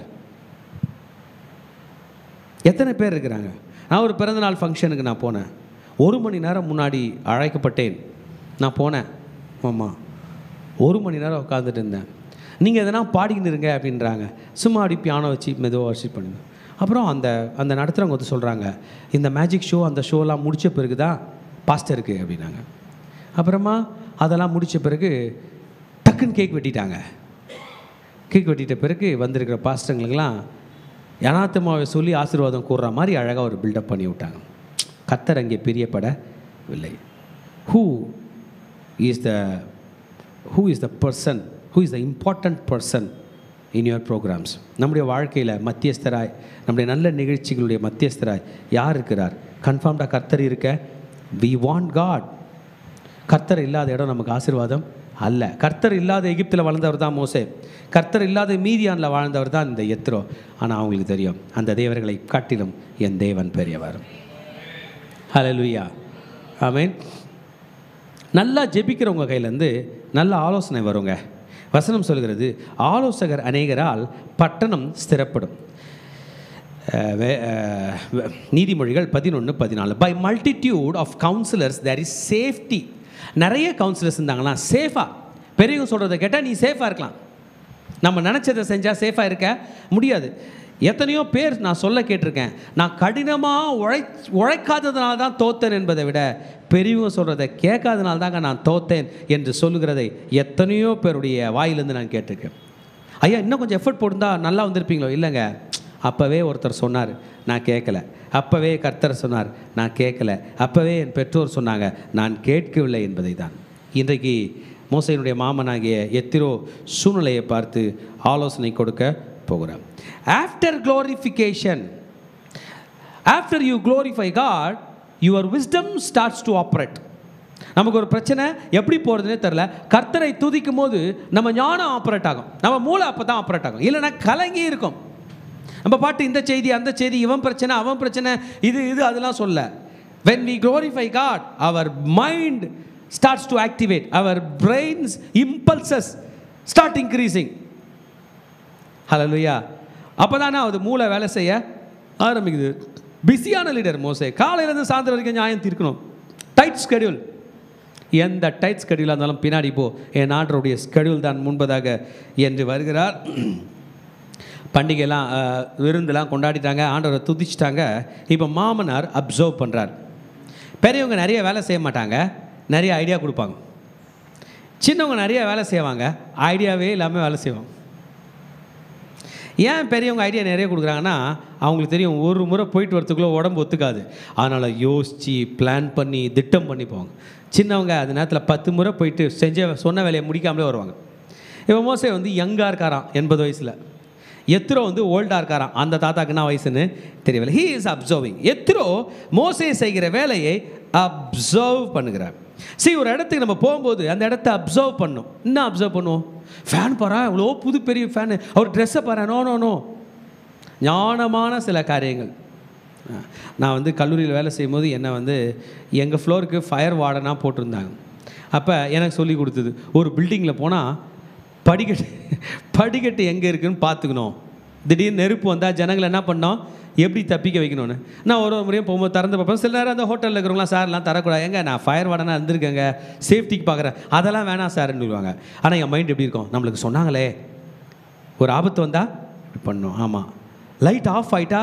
எத்தனை பேர் இருக்கிறாங்க? நான் ஒரு பிறந்தநாள் ஃபங்க்ஷனுக்கு நான் போனேன். 1 மணி நேரம் முன்னாடி அழைக்கப்பட்டேன். நான் போனேன். ஆமாம், 1 மணி நேரம் உட்காந்துட்டு இருந்தேன். நீங்கள் எதனா பாடிக்கிட்டு இருங்க அப்படின்றாங்க. சும்மா அப்படி பியானோ வச்சு மெதுவாக வர்ஷிப் பண்ணுங்க. அப்புறம் அந்த நடத்துகிறவங்க வந்து சொல்கிறாங்க, இந்த மேஜிக் ஷோ அந்த ஷோலாம் முடித்த பிறகு தான் பாஸ்டருக்கு அப்படின்னாங்க. அப்புறமா அதெல்லாம் முடித்த பிறகு டக்குன்னு கேக் வெட்டிட்டாங்க. கேக் வெட்டிட்ட பிறகு வந்திருக்கிற பாஸ்டருங்களுக்கெல்லாம் யனாத்தமாவை சொல்லி ஆசீர்வாதம் கூறுற மாதிரி அழகாக ஒரு பில்டப் பண்ணி விட்டாங்க. கர்த்தர் அங்கே பிரியப்படவில்லை. Who is the person, who is the important person in your programs? நம்முடைய வாழ்க்கையில் மத்தியஸ்தராய், நம்முடைய நல்ல நிகழ்ச்சிகளுடைய மத்தியஸ்தராய் யார் இருக்கிறார்? கன்ஃபார்ம்டாக கர்த்தர் இருக்க. We want God. கர்த்தர் இல்லாத இடம் நமக்கு ஆசீர்வாதம் அல்ல. கர்த்தர் இல்லாத எகிப்தில் வாழ்ந்தவர் தான் மோசே, கர்த்தர் இல்லாத மீதியானில் வாழ்ந்தவர் தான் இந்த எத்ரோ. ஆனால் அவங்களுக்கு தெரியும், அந்த தேவர்களை காட்டிலும் என் தேவன் பெரியவர். ஹல்லேலூயா, ஆமென். நல்லா ஜெபிக்கிறவங்க கையிலேருந்து நல்ல ஆலோசனை வருங்க. வசனம் சொல்கிறது, ஆலோசகர் அநேகரால் பட்டணம் ஸ்திரப்படும். நீதிமொழிகள் 11:14. By multitude of counsellors there is safety. நிறைய கவுன்சிலர்ஸ் இருந்தாங்களா சேஃபாக, பெரியவங்க சொல்கிறத கேட்டால் நீ சேஃபாக இருக்கலாம். நம்ம நினச்சதை செஞ்சால் சேஃபாக இருக்க முடியாது. எத்தனையோ பேர் நான் சொல்ல கேட்டிருக்கேன், நான் கடினமாக உழைக்காததுனால தான் தோத்தேன் என்பதை விட பெரியவங்க சொல்கிறத கேட்காதனால தாங்க நான் தோத்தேன் என்று சொல்லுகிறதை எத்தனையோ பேருடைய வாயிலிருந்து நான் கேட்டிருக்கேன். ஐயா, இன்னும் கொஞ்சம் எஃபர்ட் போட்டிருந்தா நல்லா வந்திருப்பீங்களோ? இல்லைங்க, அப்போவே ஒருத்தர் சொன்னார், நான் கேட்கல. அப்போவே கர்த்தர் சொன்னார், நான் கேட்கல. அப்போவே என் பெற்றோர் சொன்னாங்க, நான் கேட்கவில்லை என்பதை தான். இன்றைக்கு மோசையினுடைய மாமனாகிய எத்திரோ சூழ்நிலையை பார்த்து ஆலோசனை கொடுக்க போகிறார். After glorification, after you glorify God, your wisdom starts to operate. நமக்கு ஒரு பிரச்சனை, எப்படி போகிறதுனே தெரில. கர்த்தரை துதிக்கும் போது நம்ம ஞானம் ஆப்ரேட் ஆகும், நம்ம மூளை அப்போ தான் ஆப்ரேட் ஆகும். இல்லைன்னா கலங்கி இருக்கும். நம்ம பாட்டு இந்த செய்தி அந்த செய்தி, இவன் பிரச்சனை அவன் பிரச்சனை, இது அதெல்லாம் சொல்ல. when we glorify God, our mind starts to activate, our brains impulses start increasing. hallelujah. அப்பதானே அது மூளை வேலை செய்ய ஆரம்பிக்குது. பிஸியான லீடர் மோசே. காலையிலேருந்து சாயந்தரம் வரைக்கும் நியாயம் தீர்க்கணும். Tight schedule. எந்த டைட் ஸ்கெடியூலாக இருந்தாலும் பின்னாடி போ, என் ஆண்டருடைய ஸ்கெடியூல் தான் முன்பதாக என்று வருகிறார். பண்டிகைலாம் விருந்தெல்லாம் கொண்டாடிட்டாங்க, ஆண்டவரை துதிச்சிட்டாங்க. இப்போ மாமனார் அப்சர்வ் பண்ணுறார். பெரியவங்க நிறைய வேலை செய்ய மாட்டாங்க, நிறைய ஐடியா கொடுப்பாங்க. சின்னவங்க நிறைய வேலை செய்வாங்க, ஐடியாவே இல்லாமல் வேலை செய்வாங்க. ஏன் பெரியவங்க ஐடியா நிறைய கொடுக்குறாங்கன்னா, அவங்களுக்கு தெரியும் ஒரு முறை போயிட்டு வரத்துக்குள்ளே உடம்பு ஒத்துக்காது, அதனால் யோசித்து பிளான் பண்ணி திட்டம் பண்ணி போவாங்க. சின்னவங்க அந்த நேரத்தில் 10 முறை போயிட்டு சொன்ன வேலையை முடிக்காமலே வருவாங்க. இப்போ மோசே வந்து யங்காக இருக்காராம், 80 வயசில். எத்ரோ வந்து ஓல்டாக இருக்காராம், அந்த தாத்தாக்கு என்ன வயசுன்னு தெரியவில்லை. He is observing. எத்ரோ மோசே செய்கிற வேலையை அப்சர்வ் பண்ணுகிறார். சரி, ஒரு இடத்துக்கு நம்ம போகும்போது அந்த இடத்த அப்சர்வ் பண்ணணும். என்ன அப்சர்வ் பண்ணுவோம்? ஃபேன் பாரா, இவ்வளோ புது பெரிய ஃபேனு, அவர் ட்ரெஸ்ஸை பாரு. நோ ஞானமான சில காரியங்கள். நான் வந்து கல்லூரியில் வேலை செய்யும்போது என்னை வந்து எங்கள் ஃப்ளோருக்கு ஃபயர் வார்டனாக போட்டிருந்தாங்க. அப்போ எனக்கு சொல்லி கொடுத்தது, ஒரு பில்டிங்கில் போனால் படிக்கட்டு எங்கே இருக்குதுன்னு பார்த்துக்கணும். திடீர்னு நெருப்பு வந்தால் ஜனங்களை என்ன பண்ணோம், எப்படி தப்பிக்க வைக்கணும்னு. நான் ஒரு முறையும் போகும்போது திறந்து பார்ப்பேன். சில நேரம் அந்த ஹோட்டலில் இருக்கிறவங்களாம், சார்லாம் தரக்கூடாது, எங்க நான் ஃபயர் வார்டனாக இருந்திருக்கேங்க, சேஃப்டிக்கு பார்க்குறேன், அதெல்லாம் வேணாம் சார்ன்னு சொல்லுவாங்க. ஆனால் என் மைண்ட் எப்படி இருக்கும், நம்மளுக்கு சொன்னாங்களே ஒரு ஆபத்து வந்தால் இப்படி பண்ணணும். ஆமாம், லைட் ஆஃப் ஆகிட்டா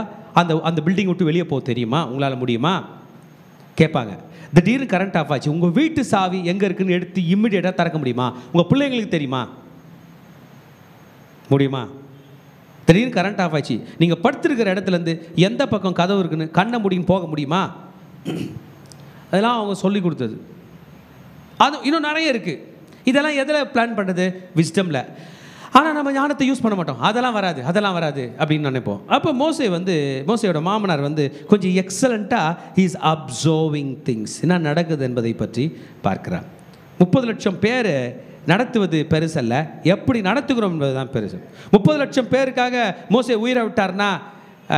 அந்த பில்டிங் விட்டு வெளியே போக தெரியுமா, உங்களால் முடியுமா கேட்பாங்க. திடீர்னு கரண்ட் ஆஃப் ஆச்சு, உங்கள் வீட்டு சாவி எங்கே இருக்குதுன்னு எடுத்து இம்மிடியேட்டாக திறக்க முடியுமா? உங்கள் பிள்ளைங்களுக்கு தெரியுமா? முடியுமா? திடீர்னு கரண்ட் ஆஃப் ஆச்சு, நீங்கள் படுத்துருக்கிற இடத்துலேருந்து எந்த பக்கம் கதவு இருக்குன்னு கண்ணை முடின்னு போக முடியுமா? அதெல்லாம் அவங்க சொல்லி கொடுத்தது. அது இன்னும் நிறைய இருக்குது. இதெல்லாம் எதில் பிளான் பண்ணுறது? விஸ்டமில். ஆனால் நம்ம ஞானத்தை யூஸ் பண்ண மாட்டோம். அதெல்லாம் வராது அப்படின்னு நினைப்போம். அப்போ மோசையோட மாமனார் வந்து கொஞ்சம் எக்ஸலண்ட்டாக ஹீஸ் அப்சர்விங் திங்ஸ், என்ன நடக்குது என்பதை பற்றி பார்க்குறார். 30 லட்சம் பேர் நடத்துவது பெருசல்ல, எப்படி நடத்துகிறோம் என்பது தான் பெருசு. 30 லட்சம் பேருக்காக மோசே உயிரை விட்டார்னா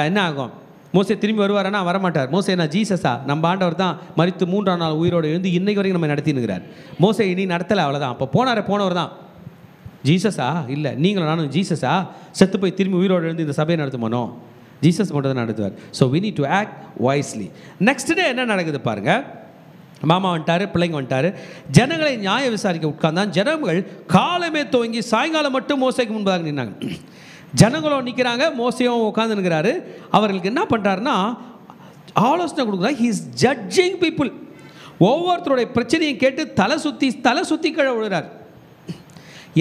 என்ன ஆகும்? மோசே திரும்பி வருவாரனா? வரமாட்டார். மோசே நான் ஜீசஸா? நம்ம ஆண்டவர் தான் மரித்து 3ஆம் நாள் உயிரோடு எழுந்து இன்னைக்கு வரைக்கும் நம்ம நடத்தினுக்கிறார். மோசே இனி நடத்தலை, அவ்வளோதான். அப்போ போனவர் தான் ஜீசஸா? இல்லை, நீங்களும் நானும் ஜீசஸா? செத்து போய் திரும்பி உயிரோடு எழுந்து இந்த சபையை நடத்துமானோ? ஜீசஸ் மட்டும் தான் நடத்துவார். So we need to act wisely. Next day என்ன நடக்குது பாருங்கள். மாமா வந்துட்டார், பிள்ளைங்க வந்துட்டார், ஜனங்களை நியாய விசாரிக்க உட்கார்ந்தான். ஜனங்கள் காலமே துவங்கி சாயங்காலம் மட்டும் மோசைக்கு முன்பதாக நின்னாங்க. ஜனங்களும் நிற்கிறாங்க, மோசையும் உட்கார்ந்து நிற்கிறாரு. அவர்களுக்கு என்ன பண்ணுறாருன்னா ஆலோசனை கொடுக்குறாரு. He is judging people. ஒவ்வொருத்தருடைய பிரச்சனையும் கேட்டு தலை சுற்றி கீழே விழுறார்.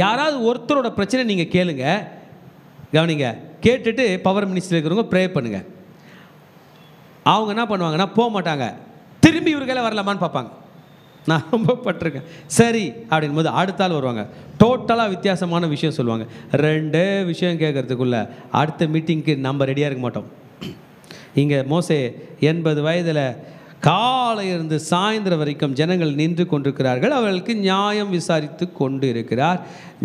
யாராவது ஒருத்தரோட பிரச்சனை நீங்கள் கேளுங்க, கவனிங்க, கேட்டுட்டு பவர் மினிஸ்டர் இருக்கிறவங்க ப்ரே பண்ணுங்க. அவங்க என்ன பண்ணுவாங்கன்னா போக மாட்டாங்க, திரும்பி இவர்களே வரலாமான்னு பார்ப்பாங்க. நான் ரொம்ப பட்டிருக்கேன். சரி அப்படின் போது அடுத்த ஆள் வருவாங்க, டோட்டலாக வித்தியாசமான விஷயம் சொல்லுவாங்க. 2 விஷயம் கேட்கறதுக்குள்ள அடுத்த மீட்டிங்க்கு நம்ம ரெடியாக இருக்க மாட்டோம். இங்கே மோசே 80 வயதில் காலையிலிருந்து சாயந்தரம் வரைக்கும் ஜனங்கள் நின்று கொண்டிருக்கிறார்கள். அவர்களுக்கு நியாயம் விசாரித்து கொண்டு இருக்கிறார்,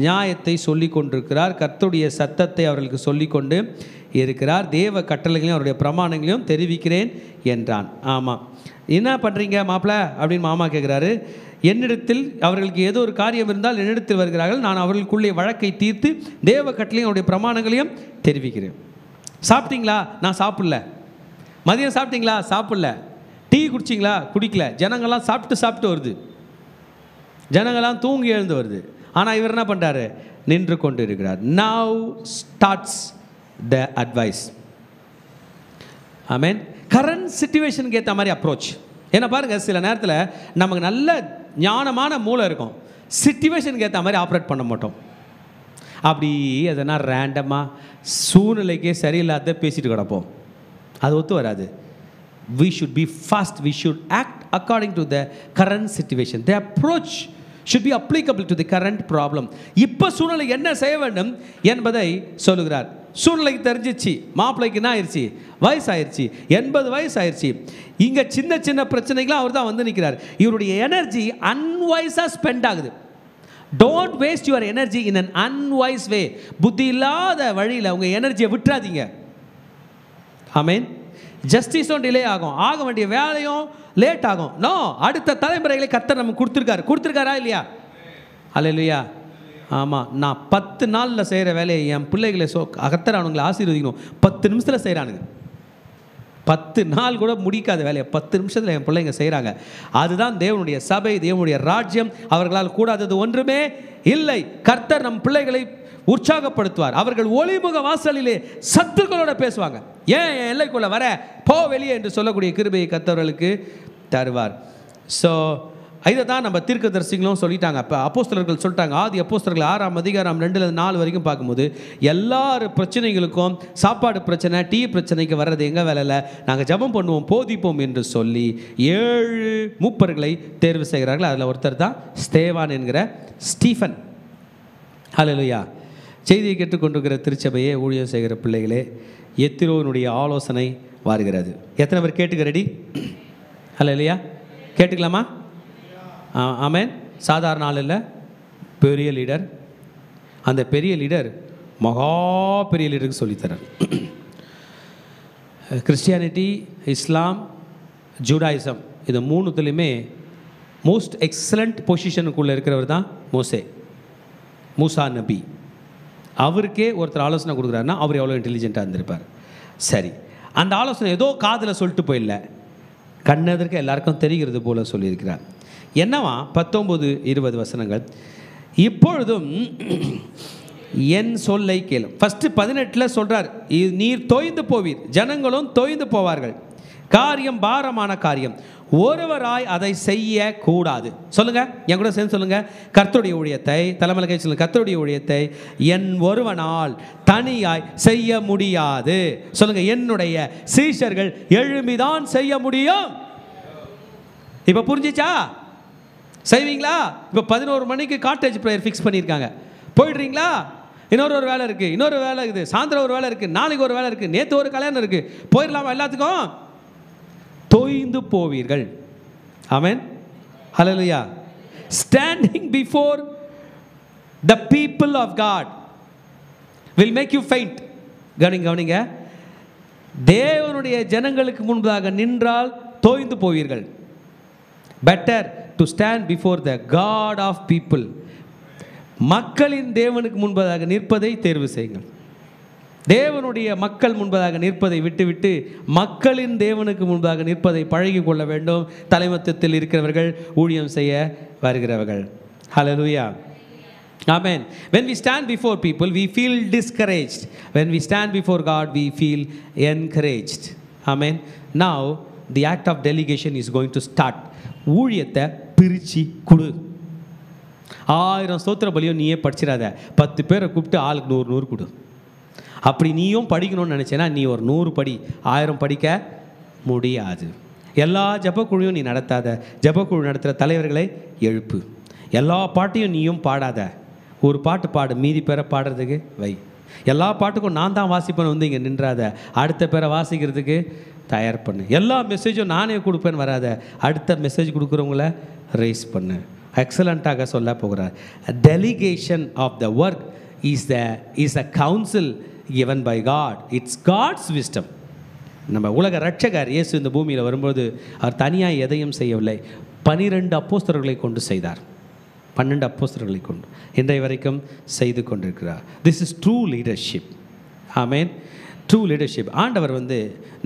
நியாயத்தை சொல்லி கொண்டிருக்கிறார், கர்த்தருடைய சத்தத்தை அவர்களுக்கு சொல்லி கொண்டு இருக்கிறார், தேவ கட்டளைகளையும் அவருடைய பிரமாணங்களையும் தெரிவிக்கிறேன் என்றான். ஆமாம், என்ன பண்ணுறீங்க மாப்பிள்ளை அப்படின்னு மாமா கேட்குறாரு. என்னிடத்தில் அவர்களுக்கு ஏதோ ஒரு காரியம் இருந்தால் என்னிடத்தில் வருகிறார்கள், நான் அவர்களுக்குள்ளே வழக்கை தீர்த்து தேவ கட்டளையும் அவருடைய பிரமாணங்களையும் தெரிவிக்கிறேன். சாப்பிட்டீங்களா? நான் சாப்பிடல. மதியம் சாப்பிட்டீங்களா? சாப்பிடல. டீ குடிச்சிங்களா? குடிக்கல. ஜனங்கள்லாம் சாப்பிட்டு வருது, ஜனங்கள்லாம் தூங்கி எழுந்து வருது. ஆனால் இவர் என்ன பண்ணுறாரு? நின்று கொண்டு இருக்கிறார். Now starts the advice. Amen. Current சிச்சுவேஷனுக்கு ஏற்ற மாதிரி அப்ரோச். ஏன்னா பாருங்கள், சில நேரத்தில் நமக்கு நல்ல ஞானமான மூளை இருக்கும், சிச்சுவேஷனுக்கு ஏற்ற மாதிரி ஆப்ரேட் பண்ண மாட்டோம். அப்படி எதனா ரேண்டமாக சூழ்நிலைக்கே சரியில்லாத பேசிட்டு கிடப்போம். அது ஒத்து வராது. We should be fast. We should act according to the current situation. The approach should be applicable to the current problem. இப்போ சூழ்நிலை என்ன செய்ய வேண்டும் என்பதை சொல்லுகிறார். சூழ்நிலைக்கு தெரிஞ்சிச்சு, மாப்பிள்ளைக்கு என்ன ஆயிடுச்சு? வயசாயிருச்சு, 80 வயசு ஆயிடுச்சு. இங்கே சின்ன சின்ன பிரச்சனைகளாக அவர் தான் வந்து நிற்கிறார். இவருடைய எனர்ஜி அன்வைஸாக ஸ்பெண்ட் ஆகுது. Don't waste your energy in an unwise way. புத்தி இல்லாத வழியில் உங்கள் எனர்ஜியை விட்டுறாதீங்க. ஆமேன். ஜஸ்டிஸும் டிலே ஆகும், ஆக வேண்டிய வேலையும் லேட் ஆகும். நோ, அடுத்த தலைமுறைகளை கர்த்தர் நமக்கு கொடுத்துருக்காரா இல்லையா? அல்லேலூயா. ஆமாம், நான் 10 நாளில் செய்கிற வேலையை என் பிள்ளைகளை கர்த்தர் அவனுங்களை ஆசீர்வதிக்கணும். 10 நிமிஷத்தில் செய்கிறானுங்க. 10 நாள் கூட முடிக்காத வேலையை 10 நிமிஷத்தில் என் பிள்ளைங்க செய்கிறாங்க. அதுதான் தேவனுடைய சபை, தேவனுடைய ராஜ்யம். அவர்களால் கூடாதது ஒன்றுமே இல்லை. கர்த்தர் நம் பிள்ளைகளை உற்சாகப்படுத்துவார். அவர்கள் ஒளிமுக வாசலிலே சத்துக்களோட பேசுவாங்க. ஏன் என் எல்லைக்குள்ள வர, போ வெளியே என்று சொல்லக்கூடிய கிருபையை கர்த்தர்களுக்கு தருவார். ஸோ இதை தான் நம்ம தீர்க்கதரிசிகளும் சொல்லிட்டாங்க. அப்போ அப்போஸ்தலர்கள் சொல்லிட்டாங்க. ஆதி அப்போஸ்தலர்கள் 6ஆம் அதிகாரம் 2-4 வரைக்கும் பார்க்கும்போது எல்லார் பிரச்சனைகளுக்கும் சாப்பாடு பிரச்சனை, டீ பிரச்சனைக்கு வர்றது எங்கள் வேலை இல்லை, நாங்கள் ஜெபம் பண்ணுவோம், போதிப்போம் என்று சொல்லி 7 மூப்பர்களை தேர்வு செய்கிறார்கள். அதில் ஒருத்தர் தான் ஸ்தேவான் என்கிற ஸ்டீஃபன். ஹல்லேலூயா. செய்தியை கேட்டுக்கொண்டிருக்கிற திருச்சபையே, ஊழியம் செய்கிற பிள்ளைகளே, எத்திரோனுடைய ஆலோசனை வருகிறது. எத்தனை பேர் கேட்டுக்க ரெடி? ஹல்லேலூயா. கேட்டுக்கலாமா? ஆமென். சாதாரண ஆள் இல்லை, பெரிய லீடர். அந்த பெரிய லீடர் மகா பெரிய லீடருக்கு சொல்லித்தரார். கிறிஸ்டியானிட்டி, இஸ்லாம், ஜூடாயிசம், இது மூணுத்துலேயுமே மோஸ்ட் எக்ஸலண்ட் பொசிஷனுக்குள்ளே இருக்கிறவர் தான் மூசா நபி. அவருக்கே ஒருத்தர் ஆலோசனை கொடுக்குறாருன்னா அவர் எவ்வளோ இன்டெலிஜென்ட்டாக இருந்திருப்பார். சரி, அந்த ஆலோசனை ஏதோ காதில் சொல்லிட்டு போயிடல, கண்ணெதிர்க்க எல்லாருக்கும் தெரிகிறது போல சொல்லியிருக்கிறார். என்னவா? 19-20 வசனங்கள். இப்பொழுதும் என் சொல்லை கேளும். ஃபஸ்ட்டு 18 சொல்கிறார், நீர் தொய்ந்து போவீர், ஜனங்களும் தொய்ந்து போவார்கள். காரியம் பாரமான காரியம், ஒருவராய் அதை செய்ய கூடாது. சொல்லுங்க, என் கூட சேர்ந்து சொல்லுங்க. கர்த்தருடைய ஊழியத்தை, தலைமையில கை சொல்லுங்க, கர்த்தருடைய ஊழியத்தை என் ஒருவனால் தனியாய் செய்ய முடியாது. சொல்லுங்க, என்னுடைய சீஷர்கள் எழும்பிதான் செய்ய முடியும். இப்போ புரிஞ்சிச்சா? செய்வீங்களா? இப்போ 11 மணிக்கு காட்டேஜ் ப்ரேயர் ஃபிக்ஸ் பண்ணியிருக்காங்க. போயிடுறீங்களா? இன்னொரு வேலை இருக்குது, இன்னொரு வேலை இருக்குது, சாயந்தரம் ஒரு வேலை இருக்குது, நாளைக்கு ஒரு வேலை இருக்குது, நேற்று ஒரு கல்யாணம் இருக்குது, போயிடலாமா? எல்லாத்துக்கும் தொய்ந்து போவீர்கள். Amen. Hallelujah. Standing before the people of God will make you faint. கவனிங்க, தேவனுடைய ஜனங்களுக்கு முன்பாக நின்றால் தொய்ந்து போவீர்கள். Better to stand before the God of people. மக்களின் தேவனுக்கு முன்பதாக நிற்பதை தேர்வு செய்யுங்கள். தேவனுடைய மக்கள் முன்பதாக நிற்பதை விட்டுவிட்டு மக்களின் தேவனுக்கு முன்பதாக நிற்பதை பழகி கொள்ள வேண்டும். தலைமத்துவத்தில் இருக்கிறவர்கள், ஊழியம் செய்ய வருகிறவர்கள். ஹல்லேலூயா. Amen. When we stand before people, we feel discouraged. When we stand before God, we feel encouraged. Amen. Now, the act of delegation is going to start. ஊழியத்தை பிரித்து கொடு. 1000 ஸ்தோத்திர பலியும் நீயே படிச்சிடாத. 10 பேரை கூப்பிட்டு ஆளுக்கு 100 கொடு. அப்படி நீயும் படிக்கணும்னு நினச்சேன்னா நீ ஒரு 100 படி, 1000 படிக்க முடியாது. எல்லா ஜபக்குழுவும் நீ நடத்தாத. ஜபக்குழு நடத்துகிற தலைவர்களை எழுப்பு. எல்லா பாட்டையும் நீயும் பாடாத. ஒரு பாட்டு பாடு, மீதி பேரை பாடுறதுக்கு வை. எல்லா பாட்டுக்கும் நான் தான் வாசிப்பேன் வந்து இங்கே நின்றாத. அடுத்த பேரை வாசிக்கிறதுக்கு தயார் பண்ணு. எல்லா மெசேஜும் நானே கொடுப்பேன்னு வராத. அடுத்த மெசேஜ் கொடுக்குறவங்கள ரைஸ் பண்ணு. எக்ஸலண்ட்டாக சொல்ல போகிறார். Delegation of the work is a counsel given by God. It's God's wisdom. நம்ம உலக ரட்சகர் இயேசு இந்த பூமியில் வரும்போது அவர் தனியாக எதையும் செய்யவில்லை. 12 அப்போஸ்தலர்களை கொண்டு செய்தார். 12 அப்போஸ்தலர்களை கொண்டு இன்றைய வரைக்கும் செய்து கொண்டிருக்கிறார். This is true leadership. Amen. True leadership. ஆண்டவர் வந்து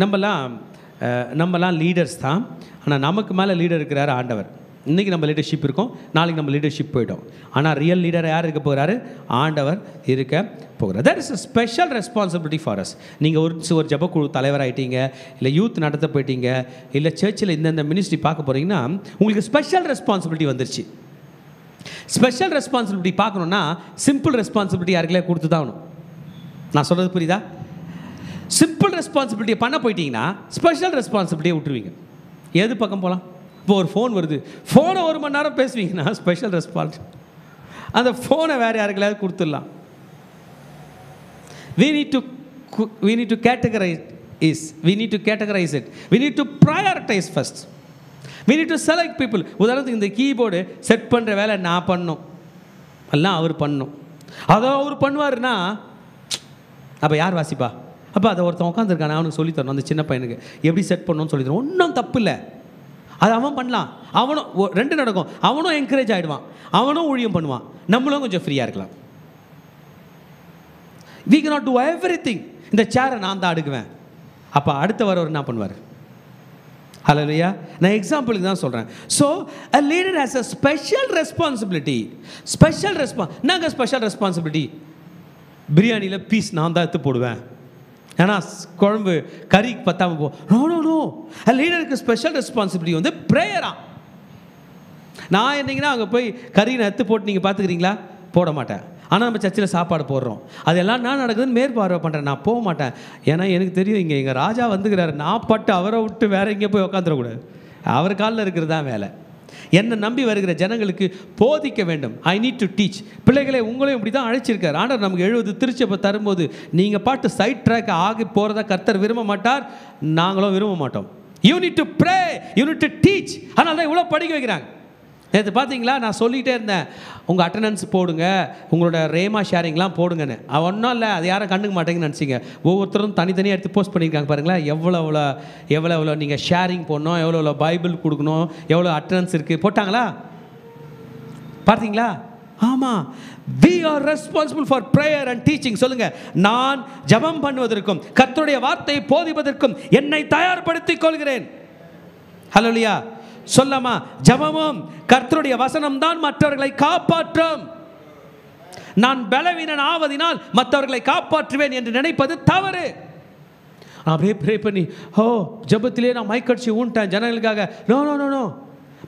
நம்மலாம் லீடர்ஸ் தான், ஆனால் நமக்கு மேலே லீடர் இருக்கிறார் ஆண்டவர். இன்றைக்கி நம்ம லீடர்ஷிப் இருக்கோம், நாளைக்கு நம்ம லீடர்ஷிப் போய்ட்டோம். ஆனால் ரியல் லீடர் யார் இருக்க போகிறாரு? ஆண்டவர் இருக்க போகிறார். That is a special responsibility for us. நீங்கள் ஒரு ஜபக்குழு தலைவராகிட்டீங்க, இல்லை யூத் நடத்த போயிட்டீங்க, இல்லை சர்ச்சில் இந்தந்த மினிஸ்ட்ரி பார்க்க போகிறீங்கன்னா உங்களுக்கு ஸ்பெஷல் ரெஸ்பான்சிபிலிட்டி வந்துருச்சு. ஸ்பெஷல் ரெஸ்பான்சிபிலிட்டி பார்க்கணுன்னா சிம்பிள் ரெஸ்பான்சிபிலிட்டி யாருக்கெல்லாம் கொடுத்து தான் ஆகணும். நான் சொல்கிறது புரியுதா? சிம்பிள் ரெஸ்பான்சிபிலிட்டியை பண்ண போயிட்டீங்கன்னா ஸ்பெஷல் ரெஸ்பான்சிபிலிட்டியை விட்டுருவீங்க. எது பக்கம் போகலாம்? இப்போ ஒரு ஃபோன் வருது, ஃபோனை 1 மணி நேரம் பேசுவீங்கன்னா ஸ்பெஷல் ரெஸ்பான்ஸ். அந்த ஃபோனை வேறு யாருக்கெல்லாம் கொடுத்துடலாம். we need to categorize it. We need to prioritize first. We need to select people. உதாரணத்துக்கு இந்த கீபோர்டு செட் பண்ணுற வேலை நான் பண்ணணும், எல்லாம் அவர் பண்ணணும். அதை அவர் பண்ணுவார்னா அப்போ யார் வாசிப்பா? அப்போ அதை ஒருத்தன் உட்காந்துருக்கான், அவனுக்கு சொல்லித்தரணும், அந்த சின்ன பையனுக்கு எப்படி செட் பண்ணணும்னு சொல்லி தரணும். ஒன்றும் தப்பு இல்லை, அது அவன் பண்ணலாம். அவனும் ரெண்டு நடக்கும், அவனும் என்கரேஜ் ஆகிடுவான், அவனும் ஊழியம் பண்ணுவான், நம்மளும் கொஞ்சம் ஃப்ரீயாக இருக்கலாம். we cannot do everything. இந்த சேரை நான் தான் அடுக்குவேன், அப்போ அடுத்த வரவர் என்ன பண்ணுவார்? ஹல்லேலூயா. நான் எக்ஸாம்பிளுக்கு தான் சொல்கிறேன். So a leader has a special responsibility. நாங்கள் ஸ்பெஷல் ரெஸ்பான்சிபிலிட்டி, பிரியாணியில் பீஸ் நான் தான் எடுத்து போடுவேன், ஏன்னா குழம்பு கறிக்கு பத்தாமல் போ. நோ, லீடருக்கு ஸ்பெஷல் ரெஸ்பான்சிபிலிட்டி வந்து ப்ரேயரா. நான் என்னங்கன்னா அங்கே போய் கறி நான் எடுத்து போட்டு நீங்கள் பார்த்துக்கிறீங்களா? போட மாட்டேன். ஆனால் நம்ம சர்ச்சில் சாப்பாடு போடுறோம், அதெல்லாம் நான் நடக்குதுன்னு மேற்பார்வை பண்ணுறேன், நான் போக மாட்டேன். ஏன்னா எனக்கு தெரியும் இங்கே எங்கள் ராஜா வந்துக்கிறாரு, நான் பட்டு அவரை விட்டு வேற எங்கேயோ போய் உட்காந்துடக்கூடாது. அவர் காலில் இருக்கிறது தான் வேலை. என்னை நம்பி வருகிற ஜனங்களுக்கு போதிக்க வேண்டும். I need to teach. பிள்ளைகளை உங்களையும் இப்படி தான் அழைச்சிருக்கார் ஆண்டவர். நமக்கு 70 திருச்சபை தரும்போது நீங்கள் பாட்டு சைட் ட்ராக் ஆகி போகிறதா கர்த்தர் விரும்ப மாட்டார், நாங்களும் விரும்ப மாட்டோம். You need to pray, you need to teach. அதனால தான் இவ்வளோ படிக்க வைக்கிறாங்க. நேற்று பார்த்தீங்களா, நான் சொல்லிகிட்டே இருந்தேன், உங்கள் அட்டண்டன்ஸ் போடுங்க, உங்களோட ரேமா ஷேரிங்லாம் போடுங்கன்னு. ஒன்றும் இல்லை, அது யாரும் கண்டுக்க மாட்டேங்கன்னு நினச்சிங்க. ஒவ்வொருத்தரும் தனித்தனியாக எடுத்து போஸ்ட் பண்ணியிருக்காங்க பாருங்களேன். எவ்வளோ நீங்கள் ஷேரிங் போடணும், எவ்வளோ பைபிள் கொடுக்கணும், எவ்வளோ அட்டண்டன்ஸ் இருக்குது போட்டாங்களா? பார்த்தீங்களா? ஆமாம். we are responsible for prayer and teaching. சொல்லுங்க, நான் ஜெபம் பண்ணுவதற்கும் கர்த்தருடைய வார்த்தையை போதிப்பதற்கும் என்னை தயார்படுத்திக் கொள்கிறேன். ஹல்லேலூயா. சொல்லமா, ஜெபமும் கர்த்தருடைய வசனம் தான் மற்றவர்களை காப்பாற்றும். நான் பலவீனன் ஆவதினால் மற்றவர்களை காப்பாற்றுவேன் என்று நினைப்பது தவறு. அப்படியே ப்ரே பண்ணி ஜெபத்திலே நான் மைக்கடிச்சு ஊன்ட்டேன் ஜனங்களுக்காக. நோ,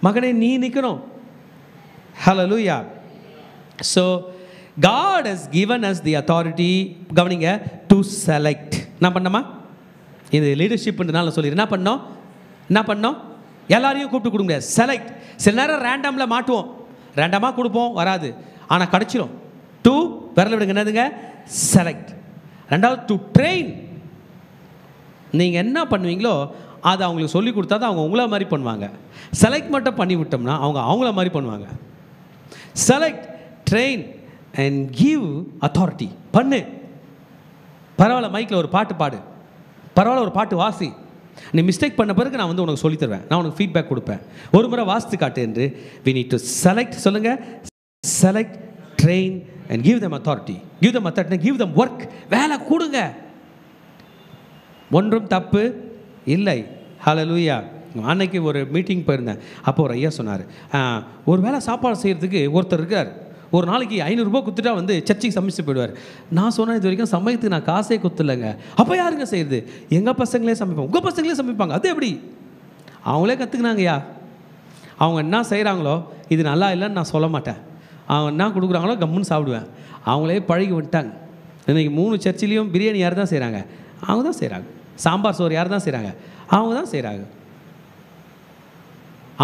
மகனே நீ நிற்கணும். ஹல்லேலூயா. So God has given us the authority, கவனிங்க, to select. என்ன பண்ணமா? இது லீடர்ஷிப்ன்றனால சொல்லி என்ன பண்ணோம்? எல்லாரையும் கூப்பிட்டு கொடுக்க முடியாது. செலக்ட். சில நேரம் ரேண்டமில் மாட்டுவோம், ரேண்டமாக கொடுப்போம், வராது, ஆனால் கிடச்சிரும். டு விரல விடுங்க, என்னதுங்க? செலக்ட். ரெண்டாவது டு ட்ரெயின். நீங்கள் என்ன பண்ணுவீங்களோ அதை அவங்களுக்கு சொல்லி கொடுத்தா தான் அவங்க உங்கள மாதிரி பண்ணுவாங்க. செலக்ட் மட்டும் பண்ணி விட்டோம்னா அவங்க அவங்கள மாதிரி பண்ணுவாங்க. Select, train and give authority. பண்ணு, பரவாயில்ல, மைக்கில் ஒரு பாட்டு பாடு, பரவாயில்ல ஒரு பாட்டு வாசி, நீ மிஸ்டேக் பண்ண பிறகு நான் வந்து உனக்கு சொல்லி தருவேன், நான் உனக்கு ஃபீட்பேக் கொடுப்பேன், ஒரு முறை வாசித்து காட்டு என்று. we need to select. சொல்லுங்க, select, train and give them authority. give them authority, give them work. வேலை கொடுங்க, ஒன்றும் தப்பு இல்லை. ஹல்லேலூயா. அன்னைக்கு ஒரு மீட்டிங் போயிருந்தேன், அப்போ ஒரு ஐயா சொன்னார், ஒரு வேளை சாப்பாடு செய்கிறதுக்கு ஒருத்தர் இருக்கார், ஒரு நாளைக்கு 500 ரூபா கொடுத்துட்டா வந்து சர்ச்சுக்கு சமைச்சு போயிடுவார். நான் சொன்னேன், இது வரைக்கும் சமயத்துக்கு நான் காசே கொடுத்துலங்க. அப்போ யாருங்க செய்யுது? எங்கள் பசங்களே சமைப்பாங்க. உங்கள் பசங்களே சமைப்பாங்க. அது எப்படி? அவங்களே கற்றுக்குனாங்கய்யா. அவங்க என்ன செய்கிறாங்களோ இது நல்லா இல்லைன்னு நான் சொல்ல மாட்டேன், அவங்க என்ன கொடுக்குறாங்களோ கம்முன்னு சாப்பிடுவேன். அவங்களே பழகி விட்டாங்க. இன்றைக்கி 3 சர்ச்சிலையும் பிரியாணி யார் தான் செய்கிறாங்க? அவங்க தான் செய்கிறாங்க. சாம்பார் சோறு யார் தான் செய்கிறாங்க? அவங்க தான் செய்கிறாங்க.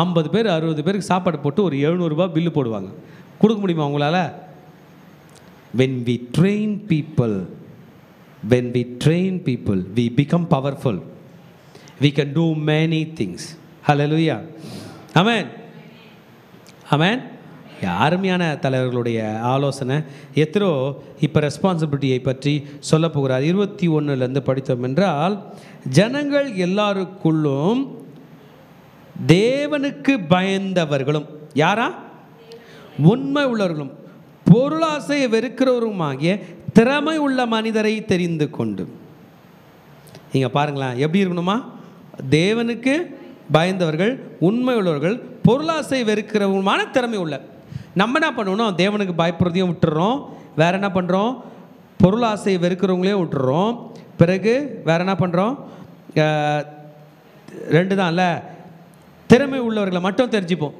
50 பேர் 60 பேருக்கு சாப்பாடு போட்டு ஒரு 700 ரூபா பில்லு போடுவாங்க. கொடுக்க முடியுமா அவங்களால? when we train people we become powerful, we can do many things. hallelujah. amen. அருமையான தலைவர்களுடைய ஆலோசனை. எத்தரோ இப்போ ரெஸ்பான்சிபிலிட்டியை பற்றி சொல்ல போகிறார். 21 படித்தோம் என்றால், ஜனங்கள் எல்லாருக்குள்ளும் தேவனுக்கு பயந்தவர்களும், யாரா? உண்மை உள்ளவர்களும் பொருளாசையை வெறுக்கிறவருமாகிய திறமை உள்ள மனிதரை தெரிந்து கொண்டு. இங்கே பாருங்களேன், எப்படி இருக்கணுமா? தேவனுக்கு பயந்தவர்கள், உண்மை உள்ளவர்கள், பொருளாசை வெறுக்கிறவருமான திறமை உள்ள. நம்ம என்ன பண்ணணும்? தேவனுக்கு பயப்படுறதையும் விட்டுறோம், வேற என்ன பண்ணுறோம்? பொருளாசை வெறுக்கிறவங்களையும் விட்டுறோம். பிறகு வேற என்ன பண்ணுறோம்? 2 தான் இல்லை, திறமை உள்ளவர்களை மட்டும் தெரிஞ்சுப்போம்.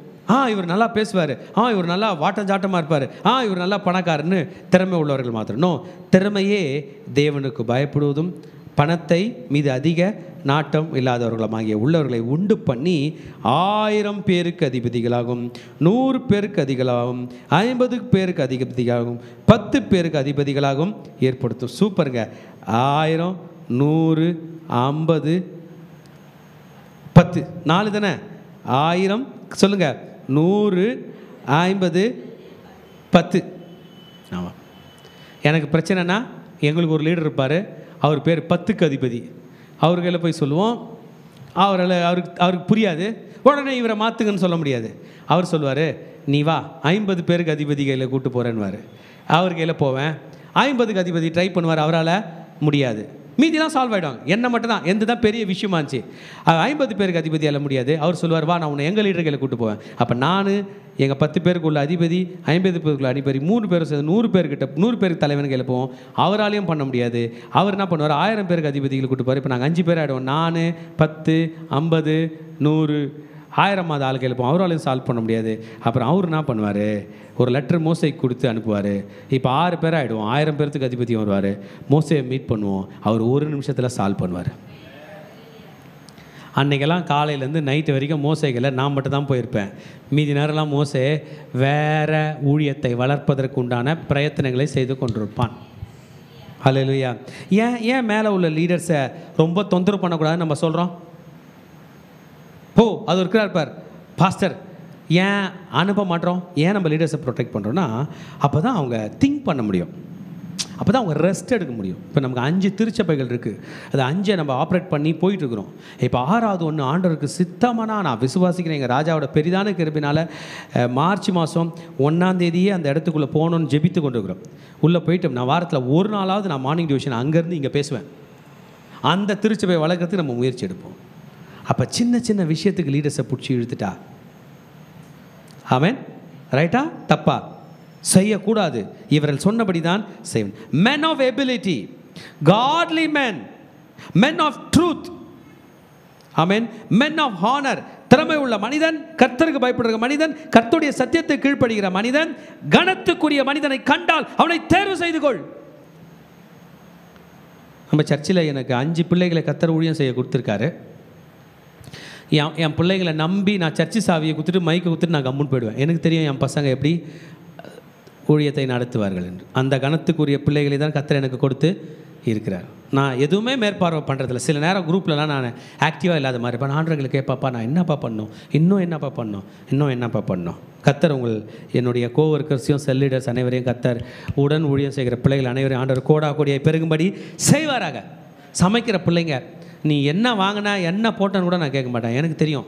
இவர் நல்லா பேசுவார், இவர் நல்லா வாட்டஞ்சாட்டமாக இருப்பார், இவர் நல்லா பணக்காரன்னு திறமை உள்ளவர்கள் மாத்திரம். திறமையே தேவனுக்கு பயப்படுவதும் பணத்தை மீது அதிக நாட்டம் இல்லாதவர்களுமாகிய உள்ளவர்களை உண்டு பண்ணி 1000 பேருக்கு அதிபதிகளாகும், 100 பேருக்கு அதிகளாகும், 50 பேருக்கு அதிபதிகளாகும், 10 பேருக்கு அதிபதிகளாகவும் ஏற்படுத்தும். சூப்பருங்க. 1000, 100, 50, 10, 4 தானே? 1000 சொல்லுங்க, 100, 50, 10. ஆமாம். எனக்கு பிரச்சனைனா, எங்களுக்கு ஒரு லீடர் இருப்பார், அவர் பேர் 10க்கு அதிபதி. அவர் கையில் போய் சொல்லுவோம். அவருக்கு புரியாது. உடனே இவரை மாற்றுங்கன்னு சொல்ல முடியாது. அவர் சொல்லுவார், நீ வா 50 பேருக்கு அதிபதி கையில் கூப்பிட்டு போகிறேன்னுவார். அவர் கையில் போவேன். 50க்கு அதிபதி ட்ரை பண்ணுவார், அவரால் முடியாது. மீதிலாம் சால்வ் ஆகிடுவாங்க. என்ன மட்டும் தான் எந்த தான் பெரிய விஷயமா இருந்துச்சு. 50 பேருக்கு அதிபதியால் முடியாது. அவர் சொல்லுவார், வா நான் உன்னை எங்கள் லீடர் கையில் கூப்பிட்டு போவேன். அப்போ நான் எங்கள் 10 பேருக்கு உள்ள அதிபதி, 50 பேருக்குள்ள அதிபதி, 3 பேரும் சேர்ந்து 100 பேருக்கு தலைவன் கையில் போவோம். அவராலையும் பண்ண முடியாது. அவர் என்ன பண்ணுவார், 1000 பேருக்கு அதிபதிகளை கூப்பிட்டு போவார். இப்போ நாங்கள் 5 பேர் ஆகிடுவோம். நான் 10, 50, 100, 1000 ஆள் கையில் போவோம். அவராலையும் சால்வ் பண்ண முடியாது. அப்புறம் அவர் என்ன பண்ணுவார், ஒரு லெட்டர் மோசைக்கு கொடுத்து அனுப்புவார். இப்போ 6 பேர் ஆகிடுவோம். 1000 பேருக்கு அதிபதியும் வருவார். மோசையை மீட் பண்ணுவோம். அவர் 1 நிமிஷத்தில் சால்வ் பண்ணுவார். அன்றைக்கெல்லாம் காலையிலேருந்து நைட்டு வரைக்கும் மோசைகளை நான் மட்டும் தான் போயிருப்பேன். மீதி நேரம்லாம் மோசே வேறு ஊழியத்தை வளர்ப்பதற்கு உண்டான பிரயத்தனங்களை செய்து கொண்டிருப்பான். ஹல்லேலூயா. ஏன் மேலே உள்ள லீடர்ஸை ரொம்ப தொந்தரவு பண்ணக்கூடாதுன்னு நம்ம சொல்கிறோம்? அது இருக்கிறார் பார் பாஸ்டர், ஏன் அனுப்ப மாட்டோம்? ஏன் நம்ம லீடர்ஸை ப்ரொடெக்ட் பண்ணுறோன்னா, அப்போ தான் அவங்க திங்க் பண்ண முடியும், அப்போ தான் அவங்க ரெஸ்ட் எடுக்க முடியும். இப்போ நமக்கு 5 திருச்சபைகள் இருக்குது. அது 5 நம்ம ஆப்ரேட் பண்ணி போயிட்டுருக்குறோம். இப்போ 6வது ஒன்று ஆண்டவருக்கு சித்தமானா நான் விசுவாசிக்கிறேன். எங்கள் ராஜாவோட பெரிதான கிருபினால் மார்ச் மாதம் 1ஆம் தேதியே அந்த இடத்துக்குள்ளே போகணுன்னு ஜெபித்து கொண்டு இருக்கிறோம். உள்ளே போயிட்டு நான் வாரத்தில் ஒரு நாளாவது நான் மார்னிங் டிவிஷன் அங்கேருந்து இங்கே பேசுவேன். அந்த திருச்சபையை வளர்க்குறதுக்கு நம்ம முயற்சி எடுப்போம். அப்போ சின்ன சின்ன விஷயத்துக்கு லீடர்ஸை பிடிச்சி இழுத்துட்டா ஆமென், ரைட்டா தப்பா? செய்யக்கூடாது. இவர்கள் சொன்னபடி தான் செய்யணும். men of ability, godly men of truth, amen, men of honor, திறமை உள்ள மனிதன், கர்த்தருக்கு பயப்படுகிற மனிதன், கர்த்தருடைய சத்தியத்தை கீழ்ப்படுகிற மனிதன், கனத்துக்குரிய மனிதனை கண்டால் அவனை தேர்வு செய்து கொள். நம்ம சர்ச்சில் எனக்கு 5 பிள்ளைகளை கர்த்தர் ஊழியம் செய்ய கொடுத்துருக்காரு. என் பிள்ளைங்களை நம்பி நான் சர்ச்சு சாவியை கொடுத்துட்டு மைக்கை கொடுத்துட்டு நான் கம்முன்னு போயிடுவேன். எனக்கு தெரியும் என் பசங்க எப்படி ஊழியத்தை நடத்துவார்கள் என்று. அந்த கணத்துக்குரிய பிள்ளைகளை தான் கர்த்தர் எனக்கு கொடுத்து இருக்கிறார். நான் எதுவுமே மேற்பார்வை பண்ணுறதில்ல. சில நேரம் குரூப்லலாம் நான் ஆக்டிவாக இல்லாத மாதிரி இருப்பேன். ஆண்டவர்களை கேட்பாப்பா, நான் என்னப்பா பண்ணணும், இன்னும் என்னப்பா பண்ணணும். கர்த்தர் என்னுடைய கோவர்க்கர்ஸையும் செல் லீடர்ஸ் அனைவரையும் கர்த்தர் உடன் ஊழியம் செய்கிற பிள்ளைகள் அனைவரையும் ஆண்டவர் கோடா கோடியை பெருகும்படி செய்வாராக. சமைக்கிற பிள்ளைங்க நீ என்ன வாங்கினா என்ன போட்டேன்னு கூட நான் கேட்க மாட்டேன். எனக்கு தெரியும்.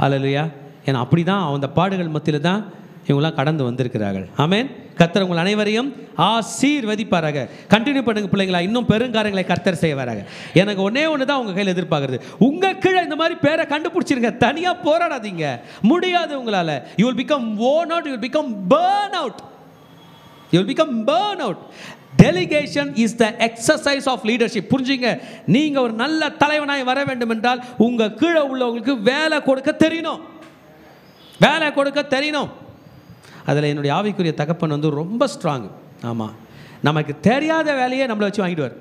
ஹல்லேலூயா. ஏன்னா அப்படி தான் அந்த பாடுகள் மத்தியில் தான் இவங்களாம் கடந்து வந்திருக்கிறார்கள். ஆமென். கர்த்தர் உங்கள் அனைவரையும் ஆசீர்வதிப்பாராக. கண்டினியூ பண்ணுங்க பிள்ளைங்களா. இன்னும் பெருங்காரங்களை கர்த்தர் செய்வாராக. எனக்கு ஒன்று தான் உங்கள் கையில் எதிர்பார்க்குறது, உங்கள் கீழே இந்த மாதிரி பேரை கண்டுபிடிச்சிருங்க. தனியாக போராடாதீங்க, முடியாது உங்களால். You will become worn out, you will become burn out. You will become burn out. Delegation is the exercise of leadership. புரிஞ்சுங்க, நீங்க ஒரு நல்ல தலைவனாய் வர வேண்டும் என்றால் உங்க கீழே உள்ளவங்களுக்கு வேலை கொடுக்க தெரியணும். அதில் என்னுடைய ஆவிக்குரிய தகப்பன் ரொம்ப ஸ்ட்ராங். ஆமாம், நமக்கு தெரியாத வேலையை நம்மளை வச்சு வாங்கிடுவார்.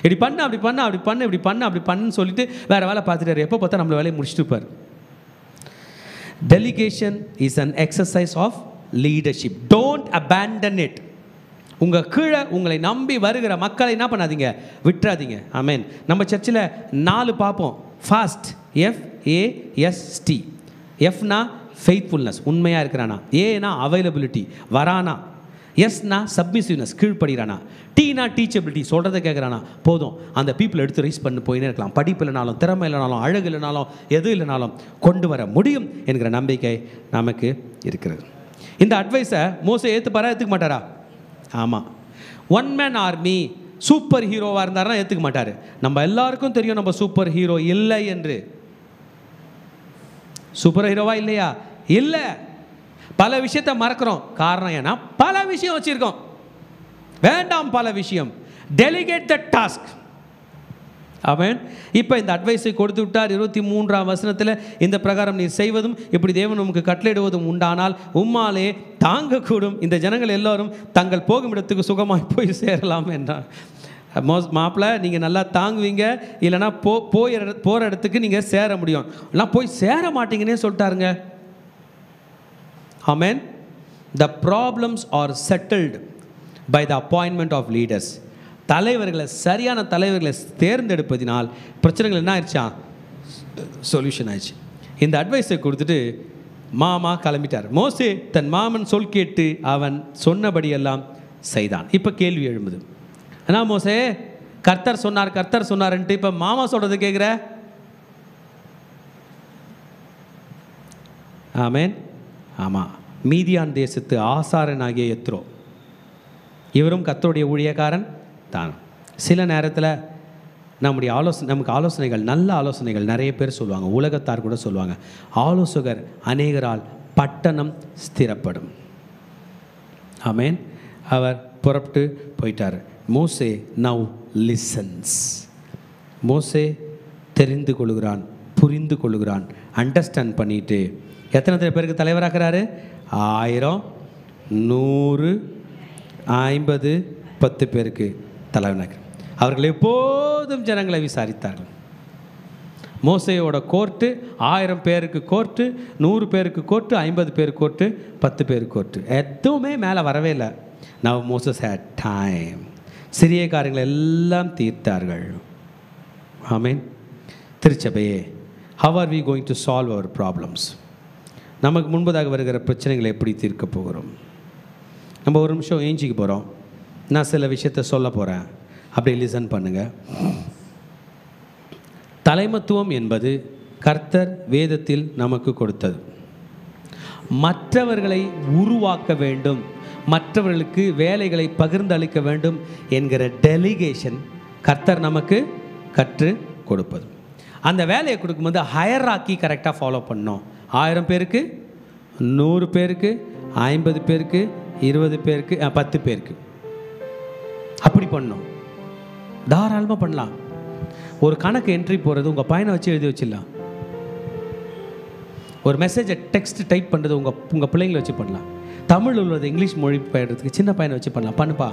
இப்படி பண்ணு அப்படி பண்ணு அப்படி பண்ணு இப்படி பண்ணு அப்படி பண்ணுன்னு சொல்லிட்டு வேறு வேலை பார்த்துட்டாரு. எப்போ பார்த்தா நம்மளை வேலையை முடிச்சுட்டு இருப்பார். Delegation is an exercise of leadership. Don't abandon it. உங்கள் கீழே உங்களை நம்பி வருகிற மக்களை என்ன பண்ணாதீங்க, விட்டுறாதீங்க. ஆமென். நம்ம சர்ச்சில் 4 பார்ப்போம். Fast, FAST. எஃப்னா ஃபெய்த்ஃபுல்னஸ், உண்மையாக இருக்கிறானா. ஏனா அவைலபிலிட்டி, வரானா. எஸ்னா சப்மிசிவ்னஸ், கீழ்ப்படுகிறானா. டீனா டீச்சபிலிட்டி, சொல்கிறத கேட்குறானா. போதும், அந்த பீப்புளை எடுத்து ரைஸ் பண்ணி போயினே இருக்கலாம். படிப்பு இல்லைனாலும், திறமை இல்லைனாலும், அழகு இல்லைனாலும், எது இல்லைனாலும் கொண்டு வர முடியும் என்கிற நம்பிக்கை நமக்கு இருக்கிறது. இந்த அட்வைஸை மோசே ஏற்றுப்பாரா, ஏற்றுக்க மாட்டாரா? ஆமாம். 1 man ஆர்மி சூப்பர் ஹீரோவாக இருந்தாருன்னா ஏற்றுக்க மாட்டார். நம்ம எல்லாருக்கும் தெரியும் நம்ம சூப்பர் ஹீரோ இல்லை என்று. சூப்பர் ஹீரோவா இல்லையா? இல்லை. பல விஷயத்தை மறக்கிறோம். காரணம் ஏன்னா பல விஷயம் வச்சுருக்கோம். வேண்டாம் பல விஷயம். Delicate the task. ஆமென். இப்போ இந்த அட்வைஸை கொடுத்து விட்டார். 23ஆம் வசனத்தில், இந்த பிரகாரம் நீர் செய்வதும் இப்படி தேவன் உமக்கு கட்டளையிடுவதும் உண்டானால் உம்மாலே தாங்கக்கூடும். இந்த ஜனங்கள் எல்லாரும் தங்கள் போகும் இடத்துக்கு சுகமாய் போய் சேரலாம் என்றார். மாப்பிள்ளை, நீங்கள் நல்லா தாங்குவீங்க, இல்லைனா போகிற இடத்துக்கு நீங்கள் சேர முடியும். இல்லை போய் சேர மாட்டீங்கன்னே சொல்லிட்டாருங்க. ஆமென். The problems are settled by the appointment of leaders. தலைவர்களை, சரியான தலைவர்களை தேர்ந்தெடுப்பதினால் பிரச்சனைகள் என்ன ஆயிடுச்சா, சொல்யூஷன் ஆயிடுச்சு. இந்த அட்வைஸை கொடுத்துட்டு மாமா கிளம்பிட்டார். மோசே தன் மாமன் சொல் கேட்டு அவன் சொன்னபடியெல்லாம் செய்தான். இப்போ கேள்வி எழும்புது, என்ன மோசே கர்த்தர் சொன்னார் கர்த்தர் சொன்னார்ன்ட்டு இப்போ மாமா சொல்கிறது கேட்குற? ஆமென். ஆமாம், மீதியான் தேசத்து ஆசாரனாகிய யெத்ரோ, இவரும் கர்த்தருடைய ஊழியக்காரன் தான். சில நேரத்தில் நமக்கு ஆலோசனைகள், நல்ல ஆலோசனைகள் நிறைய பேர் சொல்லுவாங்க, உலகத்தார் கூட சொல்லுவாங்க. ஆலோசகர் அநேகரால் பட்டணம் ஸ்திரப்படும். ஆமென். அவர் புறப்பட்டு போயிட்டார். மோசே நவ் லிசன்ஸ். மோசே தெரிந்து கொள்கிறான், புரிந்து கொள்கிறான், அண்டர்ஸ்டாண்ட் பண்ணிட்டு எத்தனை பேருக்கு தலைவராகிறாரு? 1000, 100, 50, 10 பேருக்கு தலைவனாக. அவர்கள் எப்போதும் ஜனங்களை விசாரித்தார்கள். மோசையோட கோர்ட்டு 1000 பேருக்கு கோர்ட்டு, 100 பேருக்கு கோர்ட்டு, 50 பேருக்கு கோர்ட்டு, 10 பேருக்கு கோர்ட்டு, எதுவுமே மேலே வரவே இல்லை. Now Moses had time. சிறிய காரியங்களை எல்லாம் தீர்த்தார்கள். ஆமென். திருச்சபையே, how are we going to solve our problems? நமக்கு முன்பதாக வருகிற பிரச்சனைகளை எப்படி தீர்க்க போகிறோம்? நம்ம ஒரு நிமிஷம் ஏஞ்சிக்க போகிறோம். நான் சில விஷயத்தை சொல்ல போகிறேன், அப்படி லிசன் பண்ணுங்கள். தலைமத்துவம் என்பது கர்த்தர் வேதத்தில் நமக்கு கொடுத்தது. மற்றவர்களை உருவாக்க வேண்டும், மற்றவர்களுக்கு வேலைகளை பகிர்ந்து அளிக்க வேண்டும் என்கிற டெலிகேஷன் கர்த்தர் நமக்கு கற்று கொடுப்பது. அந்த வேலையை கொடுக்கும்போது ஹையரார்க்கி கரெக்டாக ஃபாலோ பண்ணோம். 1000 பேருக்கு, 100 பேருக்கு, 50 பேருக்கு, 20 பேருக்கு, 10 பேருக்கு, அப்படி பண்ணோம். தாராளமாக பண்ணலாம். ஒரு கணக்கு என்ட்ரி போகிறது உங்கள் பையனை வச்சு எழுதி வச்சிடலாம். ஒரு மெசேஜை டெக்ஸ்ட் டைப் பண்ணுறது உங்கள் பிள்ளைங்களை வச்சு பண்ணலாம். தமிழ் உள்ளது இங்கிலீஷ் மொழி பெயர்றதுக்கு சின்ன பையனை வச்சு பண்ணலாம். பண்ணுப்பா.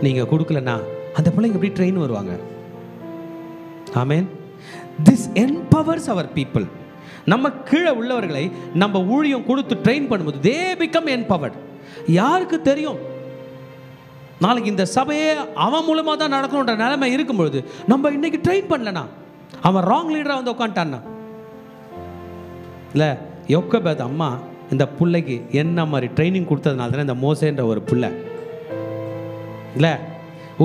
நீங்கள் கொடுக்கலன்னா அந்த பிள்ளைங்க எப்படி ட்ரெயின் வருவாங்க? Amen. This empowers our people. நம்ம கீழே உள்ளவர்களை நம்ம ஊழியம் கொடுத்து ட்ரெயின் பண்ணும்போது they become empowered. யாருக்கு தெரியும் நாளைக்கு இந்த சபையே அவன் மூலமாக தான் நடக்கணுன்ற நிலைமை இருக்கும்பொழுது நம்ம இன்னைக்கு ட்ரெயின் பண்ணலனா அவன் ராங் லீடராக வந்து உட்காந்துட்டான்னா இல்லை. யோக்கபேத் அம்மா இந்த பிள்ளைக்கு என்ன மாதிரி ட்ரைனிங் கொடுத்ததுனால தானே இந்த மோசேன்ற ஒரு பிள்ளை இல்லை,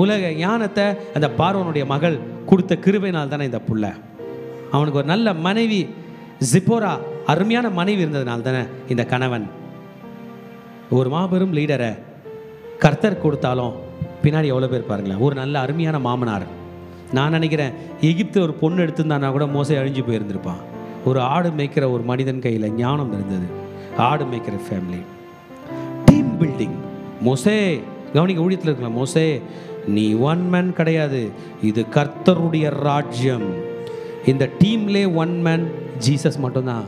உலக ஞானத்தை அந்த பார்வோனுடைய மகள் கொடுத்த கிருபையினால் தானே இந்த பிள்ளை. அவனுக்கு ஒரு நல்ல மனைவி ஜிப்போரா, அருமையான மனைவி இருந்ததுனால தானே இந்த கணவன். ஒரு மாபெரும் லீடரை கர்த்தர் கொடுத்தாலும் பின்னாடி எவ்வளோ பேர் பாருங்களேன். ஒரு நல்ல அருமையான மாமனார். நான் நினைக்கிறேன் எகிப்து ஒரு பொண்ணு எடுத்திருந்தானா கூட மோசே அழிஞ்சு போயிருந்திருப்பான். ஒரு ஆடு மேய்க்கிற ஒரு மனிதன் கையில் ஞானம் இருந்தது. ஆடு மேய்க்கிற ஃபேமிலி. Team building. மோசே கவனிக்க, ஊழியத்தில் இருக்கலாம். மோசே நீ ஒன் மேன் கிடையாது, இது கர்த்தருடைய ராஜ்யம். இந்த டீம்லே ஒன் மேன் ஜீசஸ் மட்டும்தான்.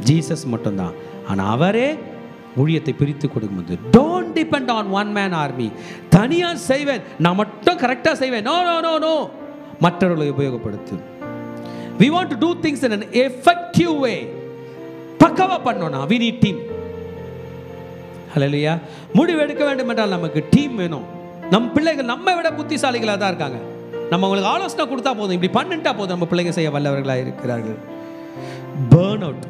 ஜீசஸ் மட்டும்தான். ஆனால் அவரே ஊழியத்தை பிரித்து கொடுக்கும்போது don't depend on one man army. தனியாக செய்வேன், நான் மட்டும் கரெக்டாக செய்வேன். No no no no. மற்றவர்களை உபயோகப்படுத்து. we want to do things in an effective way. பக்கவா பண்ணோம்னா we need team. ஹல்லேலூயா. முடிவு எடுக்க வேண்டும் என்றால் நமக்கு டீம் வேணும். நம் பிள்ளைகள் நம்மை விட புத்திசாலிகளாக தான் இருக்காங்க. நம்ம அவங்களுக்கு ஆலோசனை கொடுத்தா போதும், இப்படி பண்ணிட்டா போதும், நம்ம பிள்ளைங்க செய்ய வல்லவர்களாக இருக்கிறார்கள். Burn out.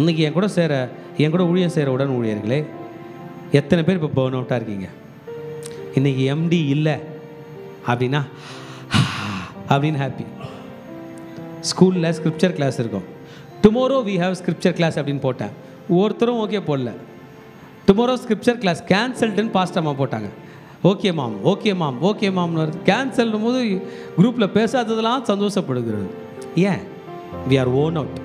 இன்னைக்கு என் கூட ஊழியம் செய்கிற உடன் ஊழியர்களே எத்தனை பேர் இப்போ பேர்ன் அவுட்டாக இருக்கீங்க? இன்னைக்கு எம்டி இல்லை அப்படின்னா அப்படின்னு ஹாப்பி. ஸ்கூலில் ஸ்கிரிப்சர் கிளாஸ் இருக்கும். Tomorrow we have scripture class அப்படின்னு போட்டேன். ஒருத்தரும் ஓகே போடல. டுமாரோ ஸ்கிரிப்சர் கிளாஸ் கேன்சல்டுன்னு பாஸ்டம்மா போட்டாங்க. Okay mom, okay mom, okay மாம்னு வருது. கேன்சல்னும் போது குரூப்பில் பேசாததெல்லாம் சந்தோஷப்படுகிறது. ஏன்? We are worn out.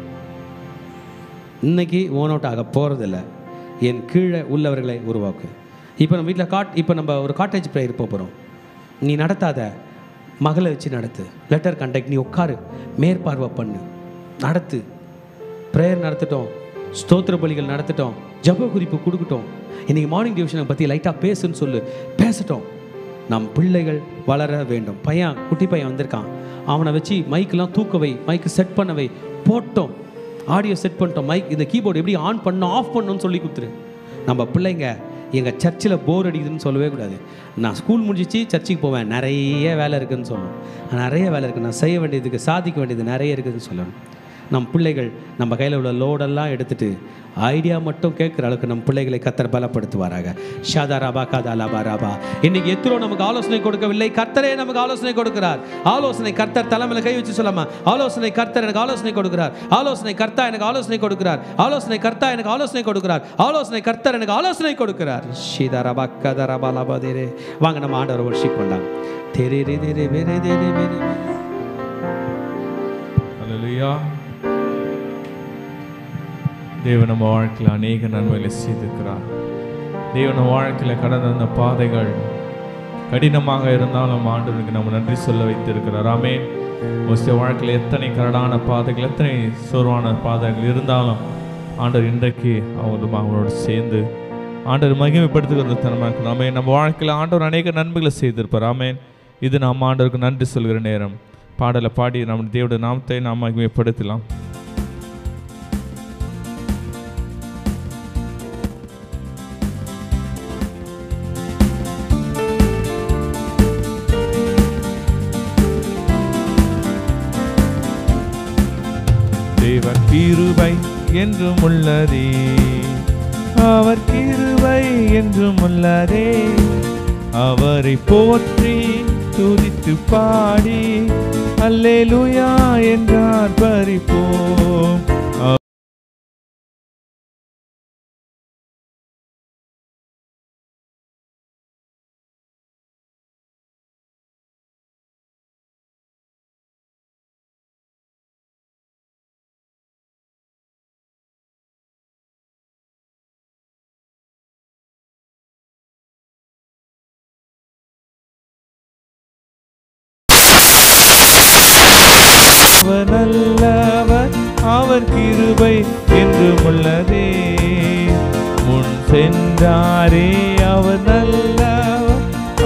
இன்னைக்கு ஓன் அவுட் ஆக போகிறதில்ல. என் கீழே உள்ளவர்களை உருவாக்கு. இப்போ நம்ம வீட்டில் இப்போ நம்ம ஒரு காட்டேஜ் ப்ரேயர் போகிறோம். நீ நடத்தாத, மகளை வச்சு நடத்து. Letter conduct. நீ உட்காரு, மேற்பார்வை பண்ணு, நடத்து. ப்ரேயர் நடத்திட்டோம், ஸ்தோத்திர பலிகள் நடத்திட்டோம், ஜப குறிப்பு கொடுக்கட்டும். இன்றைக்கி மார்னிங் டிவிஷனை பற்றி லைட்டாக பேசுன்னு சொல்லு, பேசட்டும். நம் பிள்ளைகள் வளர வேண்டும். குட்டி பையன் வந்திருக்கான், அவனை வச்சு மைக்கெலாம் தூக்க வை, மைக்கு செட் பண்ண வை. போட்டோம், ஆடியோ செட் பண்ணிட்டோம். மைக் இந்த கீபோர்டு எப்படி ஆன் பண்ணணும் ஆஃப் பண்ணணும்னு சொல்லி கொடுத்துரு. நம்ம பிள்ளைங்க எங்கள் சர்ச்சில் போர் அடிக்குதுன்னு சொல்லவே கூடாது. நான் ஸ்கூல் முடிஞ்சிச்சு சர்ச்சுக்கு போவேன், நிறைய வேலை இருக்குதுன்னு சொல்லணும். நிறைய வேலை இருக்குது, நான் செய்ய வேண்டியதுக்கு சாதிக்க வேண்டியது நிறைய இருக்குதுன்னு சொல்லணும். நம் பிள்ளைகள் நம்ம கையில் உள்ள லோடெல்லாம் எடுத்துகிட்டு ஐடியா மட்டும் கேட்குற அளவுக்கு நம் பிள்ளைகளை கர்த்தர் பலப்படுத்துவாராக. ஷாதா ராபா காதா லாபா ராபா. இன்னைக்கு எத்ரோ நமக்கு ஆலோசனை கொடுக்கவில்லை, கர்த்தரே நமக்கு ஆலோசனை கொடுக்கிறார். ஆலோசனை கர்த்தர் தலைமையில் கை வச்சு சொல்லாமா, ஆலோசனை கர்த்தர் எனக்கு ஆலோசனை கொடுக்கிறார், ஆலோசனை கர்த்தா எனக்கு ஆலோசனை கொடுக்கிறார், ஆலோசனை கர்த்தா எனக்கு ஆலோசனை கொடுக்கிறார், ஆலோசனை கர்த்தர் எனக்கு ஆலோசனை கொடுக்கிறார். ஷீதா ராபா கதா ராபா லாபா தேரே. வாங்க நம்ம ஆண்டவரை வர்ஷிப் பண்ணலாம். தேரே ரே தேரே வேரே தேரே வேரே. ஹல்லேலூயா. தேவன் நம்ம வாழ்க்கையில் அநேக நன்மைகளை செய்திருக்கிறார். தேவன் நம்ம வாழ்க்கையில் கடந்த அந்த பாதைகள் கடினமாக இருந்தாலும் ஆண்டவனுக்கு நம்ம நன்றி சொல்ல வைத்திருக்கிறார். ஆமென். மோசே வாழ்க்கையில் எத்தனை கரடான பாதைகள், எத்தனை சோர்வான பாதைகள் இருந்தாலும் ஆண்டவர் இன்றைக்கு அவங்களோடு சேர்ந்து ஆண்டவர் மகிமைப்படுத்துகிறது தனமாக. ஆமென். நம்ம வாழ்க்கையில் ஆண்டவர் அநேக நன்மைகளை செய்திருப்பார். ஆமென். இது நாம் ஆண்டவருக்கு நன்றி சொல்கிற நேரம். பாடலை பாடி நம்ம தேவனுடைய நாமத்தை நாம் மகிமைப்படுத்தலாம். தேவன் கிருபை என்றும் உள்ளதே, அவர் கிருபை என்றும் உள்ளதே, அவரை போற்றி துதித்து பாடி அல்லேலூயா என்றார் பரிப்போம். அவர் நல்லவர், அவர் கிருபை என்றும் உள்ளதே, முன் சென்றாரே அவர் நல்லவர்,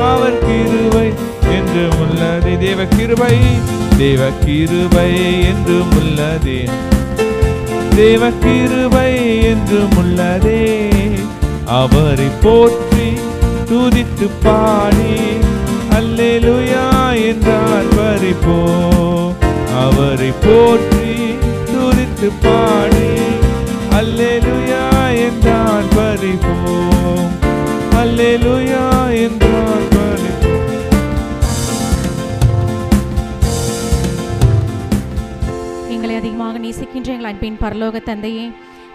அவர் கிருபை என்றும் உள்ளதே. தேவ கிருபை, தேவ கிருபை என்றும் உள்ளதே, தேவ கிருபை என்றும் உள்ளதே, அவரை போற்றி துதித்து பாடி அல்லேலூயா என்றார் பரிப்போம். அவரை போற்றி துதித்து பாடி அல்லேலூயா என்றார் பரிப்போம். அல்லேலூயா என்றார் பரிப்போம். எங்களை அதிகமாக நேசிக்கின்ற எங்கள் அன்பின் பரலோக தந்தையே,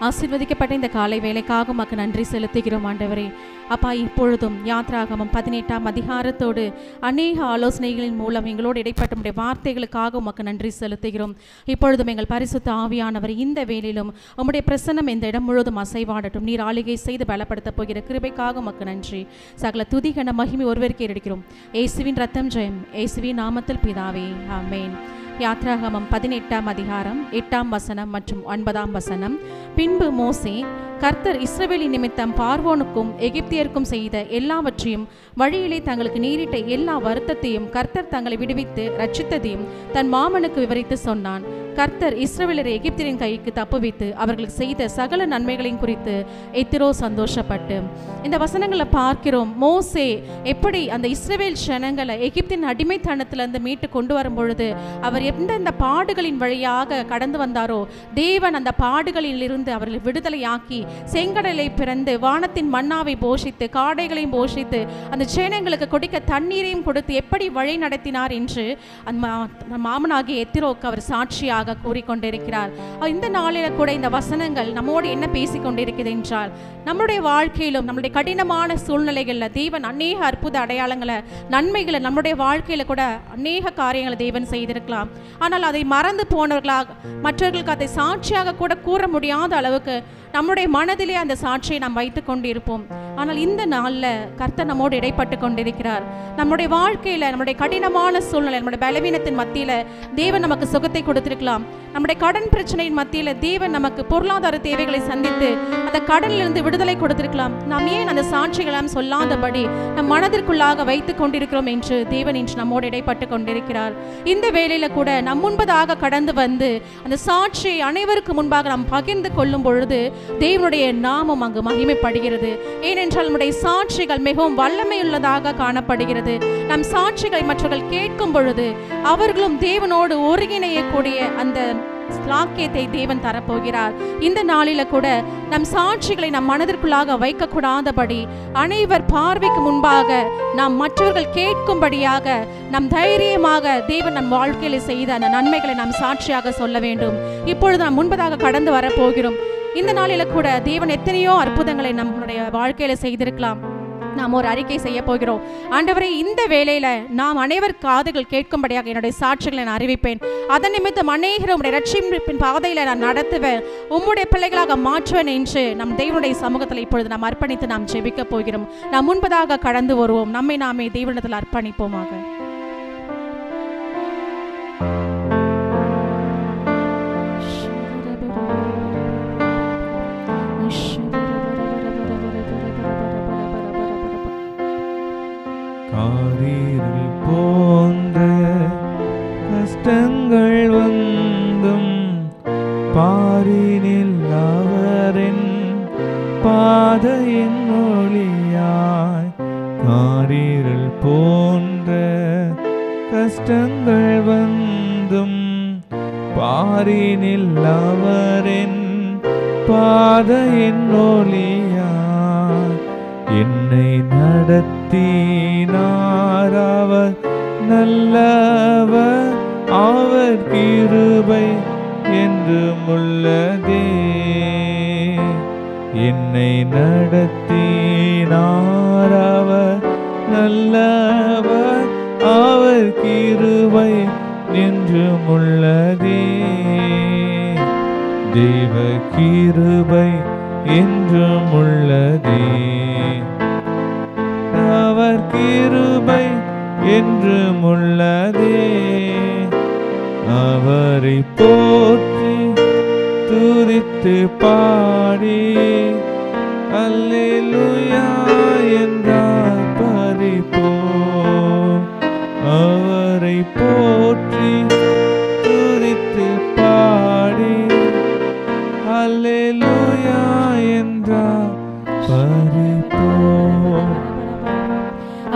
ஆசீர்வதிக்கப்பட்ட இந்த காலை வேலைக்காக உமக்கு நன்றி செலுத்துகிறோம் ஆண்டவரே. அப்பா, இப்பொழுதும் யாத்ராகமம் 18ஆம் அதிகாரத்தோடு அநேக ஆலோசனைகளின் மூலம் எங்களோடு இடைப்பட்ட உடைய வார்த்தைகளுக்காக உமக்கு நன்றி செலுத்துகிறோம். இப்பொழுதும் எங்கள் பரிசுத்த ஆவியானவர் இந்த வேளையிலும் உம்முடைய பிரசன்னம் இந்த இடம் முழுவதும் அசைவாடட்டும். நீர் ஆளுகை செய்து பலப்படுத்த போகிற கிருபைக்காக உமக்கு நன்றி. சகல துதி கன மகிமை ஒருவருக்கே எடுக்கிறோம். இயேசுவின் ரத்தம் ஜெயம். இயேசுவின் நாமத்தில் பிதாவே, ஆமென். யாத்ராகமம் 18ஆம் அதிகாரம் 8ஆம் வசனம் மற்றும் 9ஆம் வசனம். பின்பு மோசே கர்த்தர் இஸ்ரவேலின் நிமித்தம் பார்வோனுக்கும் எகிப்தியருக்கும் செய்த எல்லாவற்றையும் வழியிலே தங்களுக்கு நேரிட்ட எல்லா வருத்தத்தையும் கர்த்தர் தங்களை விடுவித்து ரட்சித்ததையும் தன் மாமனுக்கு விவரித்து சொன்னான். கர்த்தர் இஸ்ரவேலரை எகிப்தியரின் கைக்கு தப்புவித்து அவர்களுக்கு செய்த சகல நன்மைகளையும் குறித்து எத்திரோ சந்தோஷப்பட்டு. இந்த வசனங்களை பார்க்கிறோம். மோசே எப்படி அந்த இஸ்ரவேல் ஜனங்களை எகிப்தின் அடிமைத்தனத்திலிருந்து மீட்டு கொண்டு வரும் பொழுது அவர் எந்தெந்த பாடுகளின் வழியாக கடந்து வந்தாரோ தேவன் அந்த பாடுகளில் இருந்து அவர்களை விடுதலையாக்கி செங்கடலை பிறந்து வானத்தின் மன்னாவை போஷித்து காடைகளையும் போஷித்து அந்த ஜனங்களுக்கு குடிக்க தண்ணீரையும் கொடுத்து எப்படி வழி நடத்தினார் என்று அந்த மாமனாகிய எத்திரோக்கு அவர் சாட்சியாக கூறிக்கொண்டிருக்கிறார். இந்த நாளில கூட இந்த வசனங்கள் நம்மோடு என்ன பேசிக் கொண்டிருக்கிறது என்றால், நம்முடைய வாழ்க்கையிலும் நம்முடைய கடினமான சூழ்நிலைகளில் தேவன் அநேக அற்புத அடையாளங்களை நன்மைகளை நம்முடைய வாழ்க்கையில கூட அநேக காரியங்களை தேவன் செய்திருக்கலாம். ஆனால் அதை மறந்து போனவர்களாக மற்றவர்களுக்கு அதை சாட்சியாக கூட கூற முடியாத அளவுக்கு நம்முடைய மனதிலே அந்த சாட்சியை நாம் வைத்து கொண்டிருப்போம். ஆனால் இந்த நாளில் கர்த்தர் நம்மோடு இடைப்பட்டு கொண்டிருக்கிறார். நம்முடைய வாழ்க்கையில் நம்முடைய கடினமான சூழ்நிலை, நம்முடைய பலவீனத்தின் மத்தியில் தேவன் நமக்கு சுகத்தை கொடுத்திருக்கலாம். நம்முடைய கடன் பிரச்சனையின் மத்தியில் தேவன் நமக்கு பொருளாதார தேவைகளை சந்தித்து அந்த கடனிலிருந்து விடுதலை கொடுத்திருக்கலாம். நாம் ஏன் அந்த சாட்சிகளாம் சொல்லாதபடி நம் மனதிற்குள்ளாக வைத்துக் கொண்டிருக்கிறோம் என்று தேவன் இன்று நம்மோடு இடைப்பட்டு கொண்டிருக்கிறார். இந்த வேளையில கூட நம் முன்பதாக கடந்து வந்து அந்த சாட்சியை அனைவருக்கு முன்பாக நாம் பகிர்ந்து கொள்ளும் பொழுது தேவனுடைய நாமம் அங்கு மகிமைப்படுகிறது. ஏனென்றால் நம்முடைய சாட்சிகள் மிகவும் வல்லமையுள்ளதாக காணப்படுகிறது. நம் சாட்சிகளை மற்றவர்கள் கேட்கும் பொழுது அவர்களும் தேவனோடு ஒருங்கிணையக்கூடிய அந்த ஸ்லாக்கியத்தை தேவன் தரப்போகிறார். இந்த நாளில கூட நம் சாட்சிகளை நம் மனதிற்குள்ளாக வைக்கக்கூடாதபடி அனைவர் பார்வைக்கு முன்பாக நாம் மற்றவர்கள் கேட்கும்படியாக நம் தைரியமாக தேவன் நம் வாழ்க்கையில் செய்த அந்த நன்மைகளை நாம் சாட்சியாக சொல்ல வேண்டும். இப்பொழுது நாம் முன்பதாக கடந்து வரப்போகிறோம். இந்த நாளில கூட தேவன் எத்தனையோ அற்புதங்களை நம்முடைய வாழ்க்கையில செய்திருக்கலாம். நாம் ஒரு அறிக்கை செய்ய போகிறோம். ஆண்டவரே, இந்த வேளையில நாம் அனைவர் காதுகள் கேட்கும்படியாக என்னுடைய சாட்சிகளை நான் அறிவிப்பேன். அதன் நிமித்தம் அநேகர் உம்முடைய ரட்சிப்பின் பாதையில நான் நடத்துவேன், உம்முடைய பிள்ளைகளாக மாற்றுவேன் என்று நம் தேவனுடைய சமூகத்தில் இப்பொழுது நாம் அர்ப்பணித்து நாம் ஜெபிக்க போகிறோம். நாம் முன்பதாக கடந்து வருவோம். நம்மை நாமே தேவனிடத்தில் அர்ப்பணிப்போமாக. காரிருள் போன்ற கஷ்டங்கள் வந்தும் பாரினில் அவரின் பாதையின் ஒளியாய். காரிருள் போன்ற கஷ்டங்கள் வந்தும் பாரினில் அவரின் பாதையின் ஒளியாய். என்னை நடத்தினார் அவர் நல்லவர், அவர் கிருபை என்றும் உள்ளதே. என்னை நடத்தினார் அவர் நல்லவர், அவர் கிருபை என்றும் உள்ளதே. தேவ கிருபை என்றும் உள்ளதே. அவர் கிருபை என்றும் உள்ளதே. அவரை போற்றி துதித்து பாடி அல்லேலூயா என்றார் பரிபோம். அவரை போற்றி துதித்து பாடி அல்லேலூயா என்றார் பரிபோம்.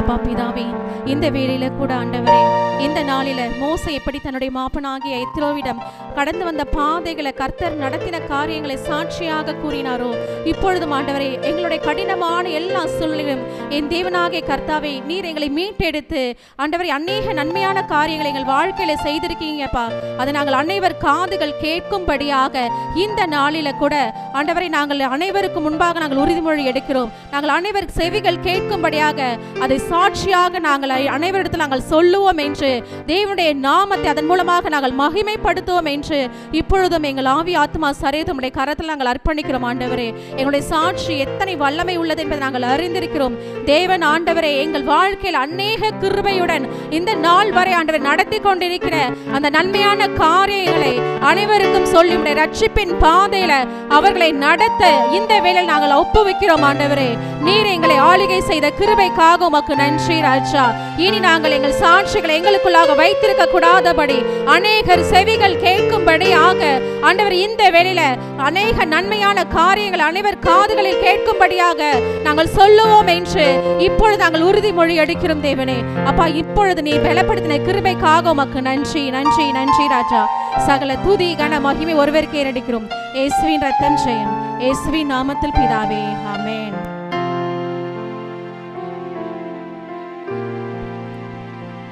அப்பா பிதாவே, இந்த வேளையில கூட ஆண்டவரே, இந்த நாளில மோசே எப்படி தன்னுடைய மாப்பனாகிய எத்ரோவிடம் கடந்து வந்த பாதைகளை, கர்த்தர் நடத்தின காரியங்களை சாட்சியாக கூறினாரோ, இப்பொழுதும் ஆண்டவரே எங்களுடைய கடினமான எல்லா சூழ்நிலையும் என் தேவனாகிய கர்த்தாவே நீர் எங்களை மீட்டெடுத்து ஆண்டவரே அநேக நன்மையான காரியங்களை எங்கள் வாழ்க்கையில செய்திருக்கீங்கப்பா. அதை நாங்கள் அனைவர் காதுகள் கேட்கும்படியாக இந்த நாளில கூட ஆண்டவரை நாங்கள் அனைவருக்கு முன்பாக நாங்கள் உறுதிமொழி எடுக்கிறோம். நாங்கள் அனைவர் செவிகள் கேட்கும்படியாக அதை சாட்சியாக நாங்கள் அனைவரிடத்தில் நாங்கள் சொல்லுவோம் என்று, தேவனுடைய நாமத்தை அதன் மூலமாக நாங்கள் மகிமைப்படுத்துவோம் என்று இப்பொழுதும் எங்கள் ஆவி ஆத்மா சரீரம் உடைய கரத்தில் நாங்கள் அர்ப்பணிக்கிறோம். ஆண்டவரே, எங்களுடைய சாட்சி எத்தனை வல்லமை உள்ளது என்பதை நாங்கள் அறிந்திருக்கிறோம். தேவன் ஆண்டவரே, எங்கள் வாழ்க்கையில் அநேக கிருபையுடன் இந்த நாள் வரை ஆண்டவர் நடத்தி கொண்டிருக்கிற அந்த நன்மையான காரியங்களை அனைவருக்கும் சொல்லி உடைய ரட்சிப்பின் பாதையில அவர்களை நடத்த இந்த வேளையில் நாங்கள் ஒப்புவிக்கிறோம். ஆண்டவரே, நீர் எங்களை ஆளுகை செய்த கிருபைக்காக உமக்கு நன்றி ராஜா. இனி நாங்கள் எங்கள் சாட்சிகளை எங்களுக்குள்ளாக வைத்திருக்க கூடாதபடி அநேகர் செவிகள் கேட்கும்படியாக ஆண்டவர் இந்த வேளையில அநேக நன்மையான காரியங்கள் அனைவர் காதுகளில் கேட்கும்படியாக நாங்கள் சொல்லுவோம் என்று இப்பொழுது நாங்கள் உறுதிமொழி எடுக்கிறோம். தேவனே அப்பா, இப்பொழுது நீ பலப்படுத்தின கிருபைக்காக உமக்கு நன்றி நன்றி நன்றி ராஜா. சகல துதி கன மகிமை ஒருவருக்கே எடுக்கிறோம். இயேசுவின் ரத்தம் ஜெயம். இயேசுவின் நாமத்தில் பிதாவே, ஆமென்.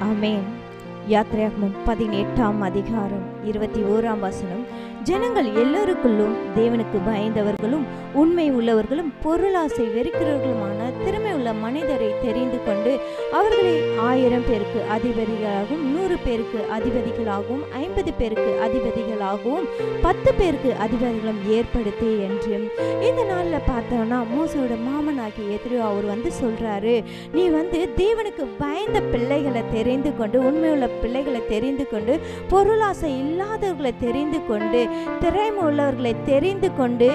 ஆமென். யாத்திராகமம் 18ஆம் அதிகாரம் 21ஆம் வசனம். ஜனங்கள் எல்லோருக்குள்ளும் தேவனுக்கு பயந்தவர்களும் உண்மை உள்ளவர்களும் பொருளாசை வெறுக்கிறவர்களுமான திறமை உள்ள மனிதரை தெரிந்து கொண்டு அவர்களை 1000 பேருக்கு அதிபதிகளாகவும் 100 பேருக்கு அதிபதிகளாகவும் 50 பேருக்கு அதிபதிகளாகவும் 10 பேருக்கு அதிபதிகளும் ஏற்படுத்தி என்று. இந்த நாளில் பார்த்தோம்னா மோசையோட மாமனாகிய எத்ரோ அவர் சொல்றாரு, நீ தேவனுக்கு பயந்த பிள்ளைகளை தெரிந்து கொண்டு உண்மையுள்ள பிள்ளைகளை தெரிந்து கொண்டு பொருளாசை இல்லாதவர்களை தெரிந்து கொண்டு திறமை உள்ளவர்களை தெரிந்து கொண்டு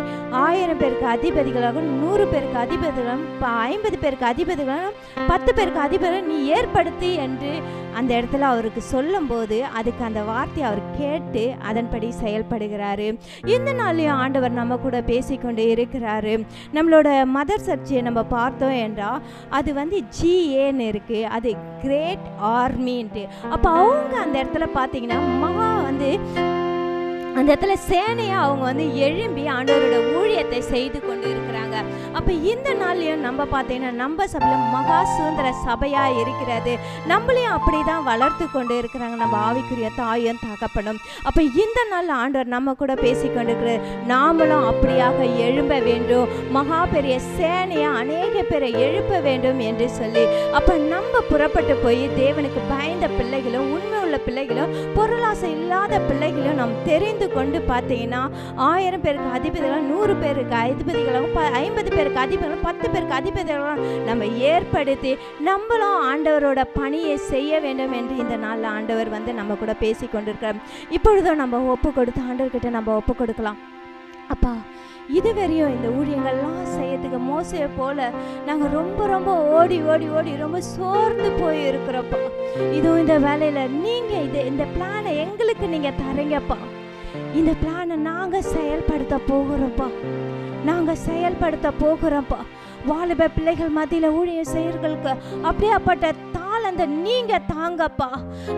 1000 பேருக்கு அதிபதிகளாகவும் 100 பேருக்கு அதிபதிகளும் 50 பேருக்கு அதிபதிகளும் 10 பேருக்கு அதிபதிகளும் நீ ஏற்படுத்தி என்று அந்த இடத்துல அவருக்கு சொல்லும் போது அதுக்கு அந்த வார்த்தையை அவர் கேட்டு அதன்படி செயல்படுகிறாரு. இந்த நாளையும் ஆண்டவர் நம்ம கூட பேசிக்கொண்டு இருக்கிறாரு. நம்மளோட மதர் சர்ச்சையை நம்ம பார்த்தோம் என்றால் அது GAன்னு இருக்கு, அது கிரேட் ஆர்மின்ட்டு. அப்போ அவங்க அந்த இடத்துல பார்த்தீங்கன்னா மகா அந்த இடத்துல சேனையாக அவங்க வந்து எழும்பி ஆண்டவரோட ஊழியத்தை செய்து கொண்டு இருக்கிறாங்க. அப்போ இந்த நாள்லையும் நம்ம பார்த்தீங்கன்னா நம்ம சபையில் மகா சுதந்திர சபையாக இருக்கிறது. நம்மளையும் அப்படி தான் வளர்த்து கொண்டு இருக்கிறாங்க நம்ம ஆவிக்குரிய தாயும் தகப்பனும். அப்போ இந்த நாள் ஆண்டவர் நம்ம கூட பேசி கொண்டு இருக்கிற நாமளும் அப்படியாக எழும்ப வேண்டும், மகா பெரிய சேனையாக அநேக பேரை எழுப்ப வேண்டும் என்று சொல்லி அப்போ நம்ம புறப்பட்டு போய் தேவனுக்கு பயந்த பிள்ளைகளும் உண்மை உள்ள பிள்ளைகளும் பொருளாசை இல்லாத பிள்ளைகளும் நாம் தெரிந்து கொண்டு பார்த்தீங்கன்னா 1000 பேருக்கு அதிபதிகளும் 100 பேருக்கு அதிபதிகளும் 50 பேருக்கு அதிபதிகளும் 10 பேருக்கு அதிபதிகளும் நம்ம ஏற்படுத்தி நம்மளும் ஆண்டவரோட பணியை செய்ய வேண்டும் என்று இந்த நாளில் ஆண்டவர் வந்து நம்ம கூட பேசி கொண்டிருக்கிறோம். இப்பொழுதும் நம்ம ஒப்பு கொடுத்து ஆண்டவர்கிட்ட நம்ம ஒப்பு கொடுக்கலாம். அப்பா, இதுவரையும் இந்த ஊழியங்கள்லாம் செய்யறதுக்கு மோசையை போல நாங்கள் ரொம்ப ரொம்ப ஓடி ஓடி ஓடி ரொம்ப சோர்ந்து போய் இருக்கிறோப்பா. இதுவும் இந்த வேலையில் நீங்கள் இந்த பிளானை எங்களுக்கு நீங்கள் தரீங்கப்பா. இந்த பிளானை நாங்கள் செயல்படுத்த போகிறோம்ப்பா, நாங்கள் செயல்படுத்த போகிறோம்ப்பா. வாலிப பிள்ளைகள் மத்தியில் ஊழியர் செய்யறதுக்கு அப்படியாப்பட்ட தாளந்த நீங்கள் தாங்கப்பா.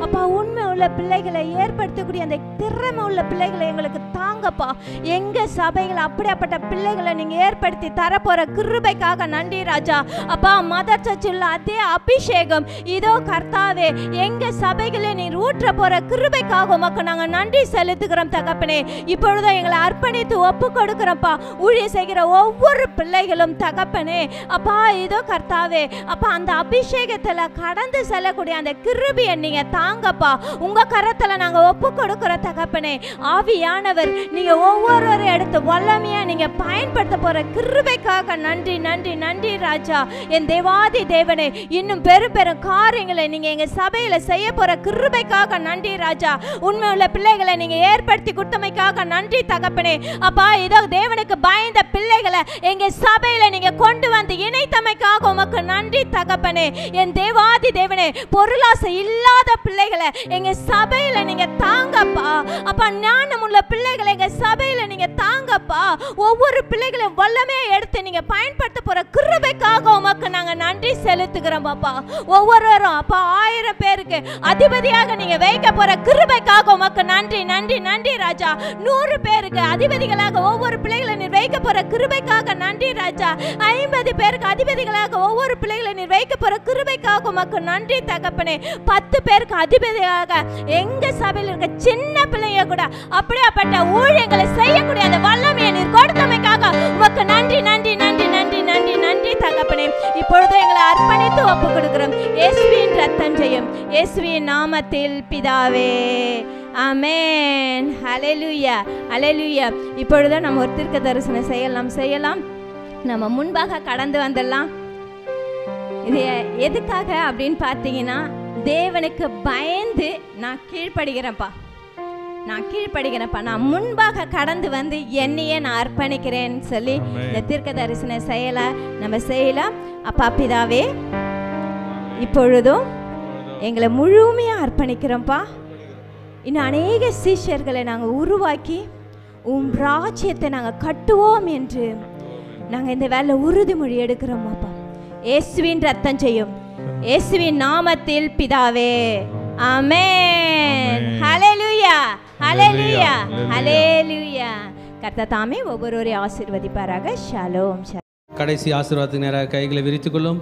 அப்பா, உண்மை உள்ள பிள்ளைகளை ஏற்படுத்தக்கூடிய அந்த திறமை உள்ள பிள்ளைகளை எங்களுக்கு தாங்கப்பா. எங்கள் சபைகள் அப்படியாப்பட்ட பிள்ளைகளை நீங்கள் ஏற்படுத்தி தரப்போகிற கிருபைக்காக நன்றி ராஜா. அப்பா, மதர் சர்ச்சில் அதே அபிஷேகம் இதோ கர்த்தாவே எங்கள் சபைகளை நீர் ஊற்ற போகிற கிருபைக்காக உமக்கு நாங்கள் நன்றி செலுத்துகிறோம் தகப்பனே. இப்பொழுதும் எங்களை அர்ப்பணித்து ஒப்பு கொடுக்குறோம்ப்பா. ஊழிய செய்கிற ஒவ்வொரு பிள்ளைகளும் தகப்பனே அப்பா இதோ கர்த்தாவே அப்பா அந்த அபிஷேகத்தில் கடந்து செல்லக்கூடிய அந்த கிருபையை நீங்க தாங்கப்பா. உங்க கரத்துல நாங்க ஒப்பு கொடுக்கிற தகப்பனே, ஆவியானவர் நீங்க ஒவ்வொரு எடுத்து வல்லமையா நீங்க பயன்படுத்த போற கிருபைக்காக நன்றி நன்றி நன்றி ராஜா. என் தேவாதி தேவனே, இன்னும் பெரும் பெரும் காரியங்களை நீங்க எங்க சபையில செய்ய போற கிருபைக்காக நன்றி ராஜா. உண்மை உள்ள பிள்ளைகளை நீங்க ஏற்படுத்தி கொடுத்தமைக்காக நன்றி தகப்பனே. அப்பா இதோ தேவனுக்கு பயந்த பிள்ளைகளை எங்க சபையில நீங்க கொண்டு வந்து இணைத்தமைக்காக உமக்கு நன்றி தகப்பனே. என் தேவாதி தேவனே, பொருளாசை இல்லாத பிள்ளைகளை எங்க சபையில நீங்க தாங்கப்பா. அப்பா ஞானமுள்ள பிள்ளைகளை எங்க சபையில நீங்க தாங்கப்பா. ஒவ்வொரு பிள்ளைகளையும் வல்லமையை எடுத்து நீங்க பயன்படுத்த போற கிருபைக்காக உமக்கு நாங்க நன்றி செலுத்துகிறோம் அப்பா. ஒவ்வொருவரும் அப்பா 1000 பேருக்கு அதிபதியாக நீங்க வைக்க போற கிருபைக்காக உமக்கு நன்றி நன்றி நன்றி ராஜா. 100 பேருக்கு அதிபதிகளாக ஒவ்வொரு பிள்ளைகளை நீர் வைக்க போற கிருபைக்காக நன்றி ராஜா. 50 பேருக்கு அதிபதிகளாக ஒவ்வொரு பிள்ளைகளை நீர் வைக்க போற கிருபைக்காக உமக்கு நன்றி தகப்பனே. 10 பேருக்கு அதிபதியாக எங்க சபையில் இருக்க சின்ன பிள்ளைங்க கூட அப்படியாப்பட்ட ஊழியங்களை செய்யக்கூடிய அந்த வல்லமையை நீர் கொடுத்தமைக்காக உமக்கு நன்றி நன்றி நன்றி நன்றி நன்றி நன்றி தகப்பனே. இப்பொழுது எங்களை அர்ப்பணித்து ஒப்பு கொடுக்கிறோம். இயேசுவின் ரத்தம் ஜெயம், இயேசுவின் நாமத்தில் பிதாவே, ஆமென். ஹல்லேலூயா ஹல்லேலூயா. இப்பொழுது நம்ம ஒரு தீர்க்க தரிசனம் செய்யலாம். நம்ம முன்பாக கடந்து வந்துடலாம். இது எதுக்காக அப்படின்னு பார்த்தீங்கன்னா, தேவனுக்கு பயந்து நான் கீழ்ப்படுகிறேன்ப்பா. நான் முன்பாக கடந்து வந்து என்னையே நான் அர்ப்பணிக்கிறேன்னு சொல்லி இந்த தீர்க்க தரிசன நம்ம செய்யலாம். அப்பா பிதாவே, இப்பொழுதும் எங்களை முழுமையாக அர்ப்பணிக்கிறோம்ப்பா. இன்னும் அநேக சீஷர்களை நாங்கள் உருவாக்கி உம் ராஜ்யத்தை நாங்கள் கட்டுவோம் என்று நாங்கள் இந்த வேலை உறுதிமொழி எடுக்கிறோம் அப்பா. இயேசுவின் ரத்தம் செய்யும், இயேசுவின் நாமத்தில் பிதாவே, ஆமென். ஹல்லேலூயா ஹல்லேலூயா ஹல்லேலூயா. கர்த்தர் தாமே ஒவ்வொருவரையும் ஆசீர்வதிப்பாராக. ஷாலோம். கடைசி ஆசீர்வாதத்துக்கு நேராக கைகளை விரித்துக் கொள்ளும்.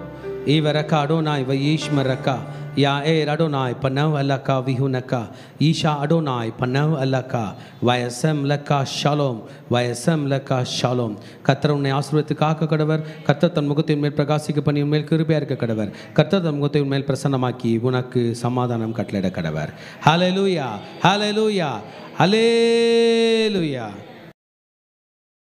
ஈவரக்கா அடோனாய் வயீஷ்மரக்கா யா ஏர் அடோனாய் பனவ் அல்லக்கா விஹுனக்கா ஈஷா அடோனாய் பனவ் அல்லக்கா வயசம் லக்கா ஷாலோம் வயசம் லக்கா ஷாலோம். கர்த்தர் உன்னை ஆசீர்வதித்து காக்க கடவர். கர்த்தர் தன் முகத்தின் மேல் பிரகாசிக்க பண்ணி உன்மேல் கிருபையா இருக்க கடவர். கர்த்தர் தன் முகத்தை உன்மேல் பிரசன்னமாக்கி உனக்கு சமாதானம் கட்டளையிட கடவர். ஹல்லேலூயா ஹல்லேலூயா ஹல்லேலூயா.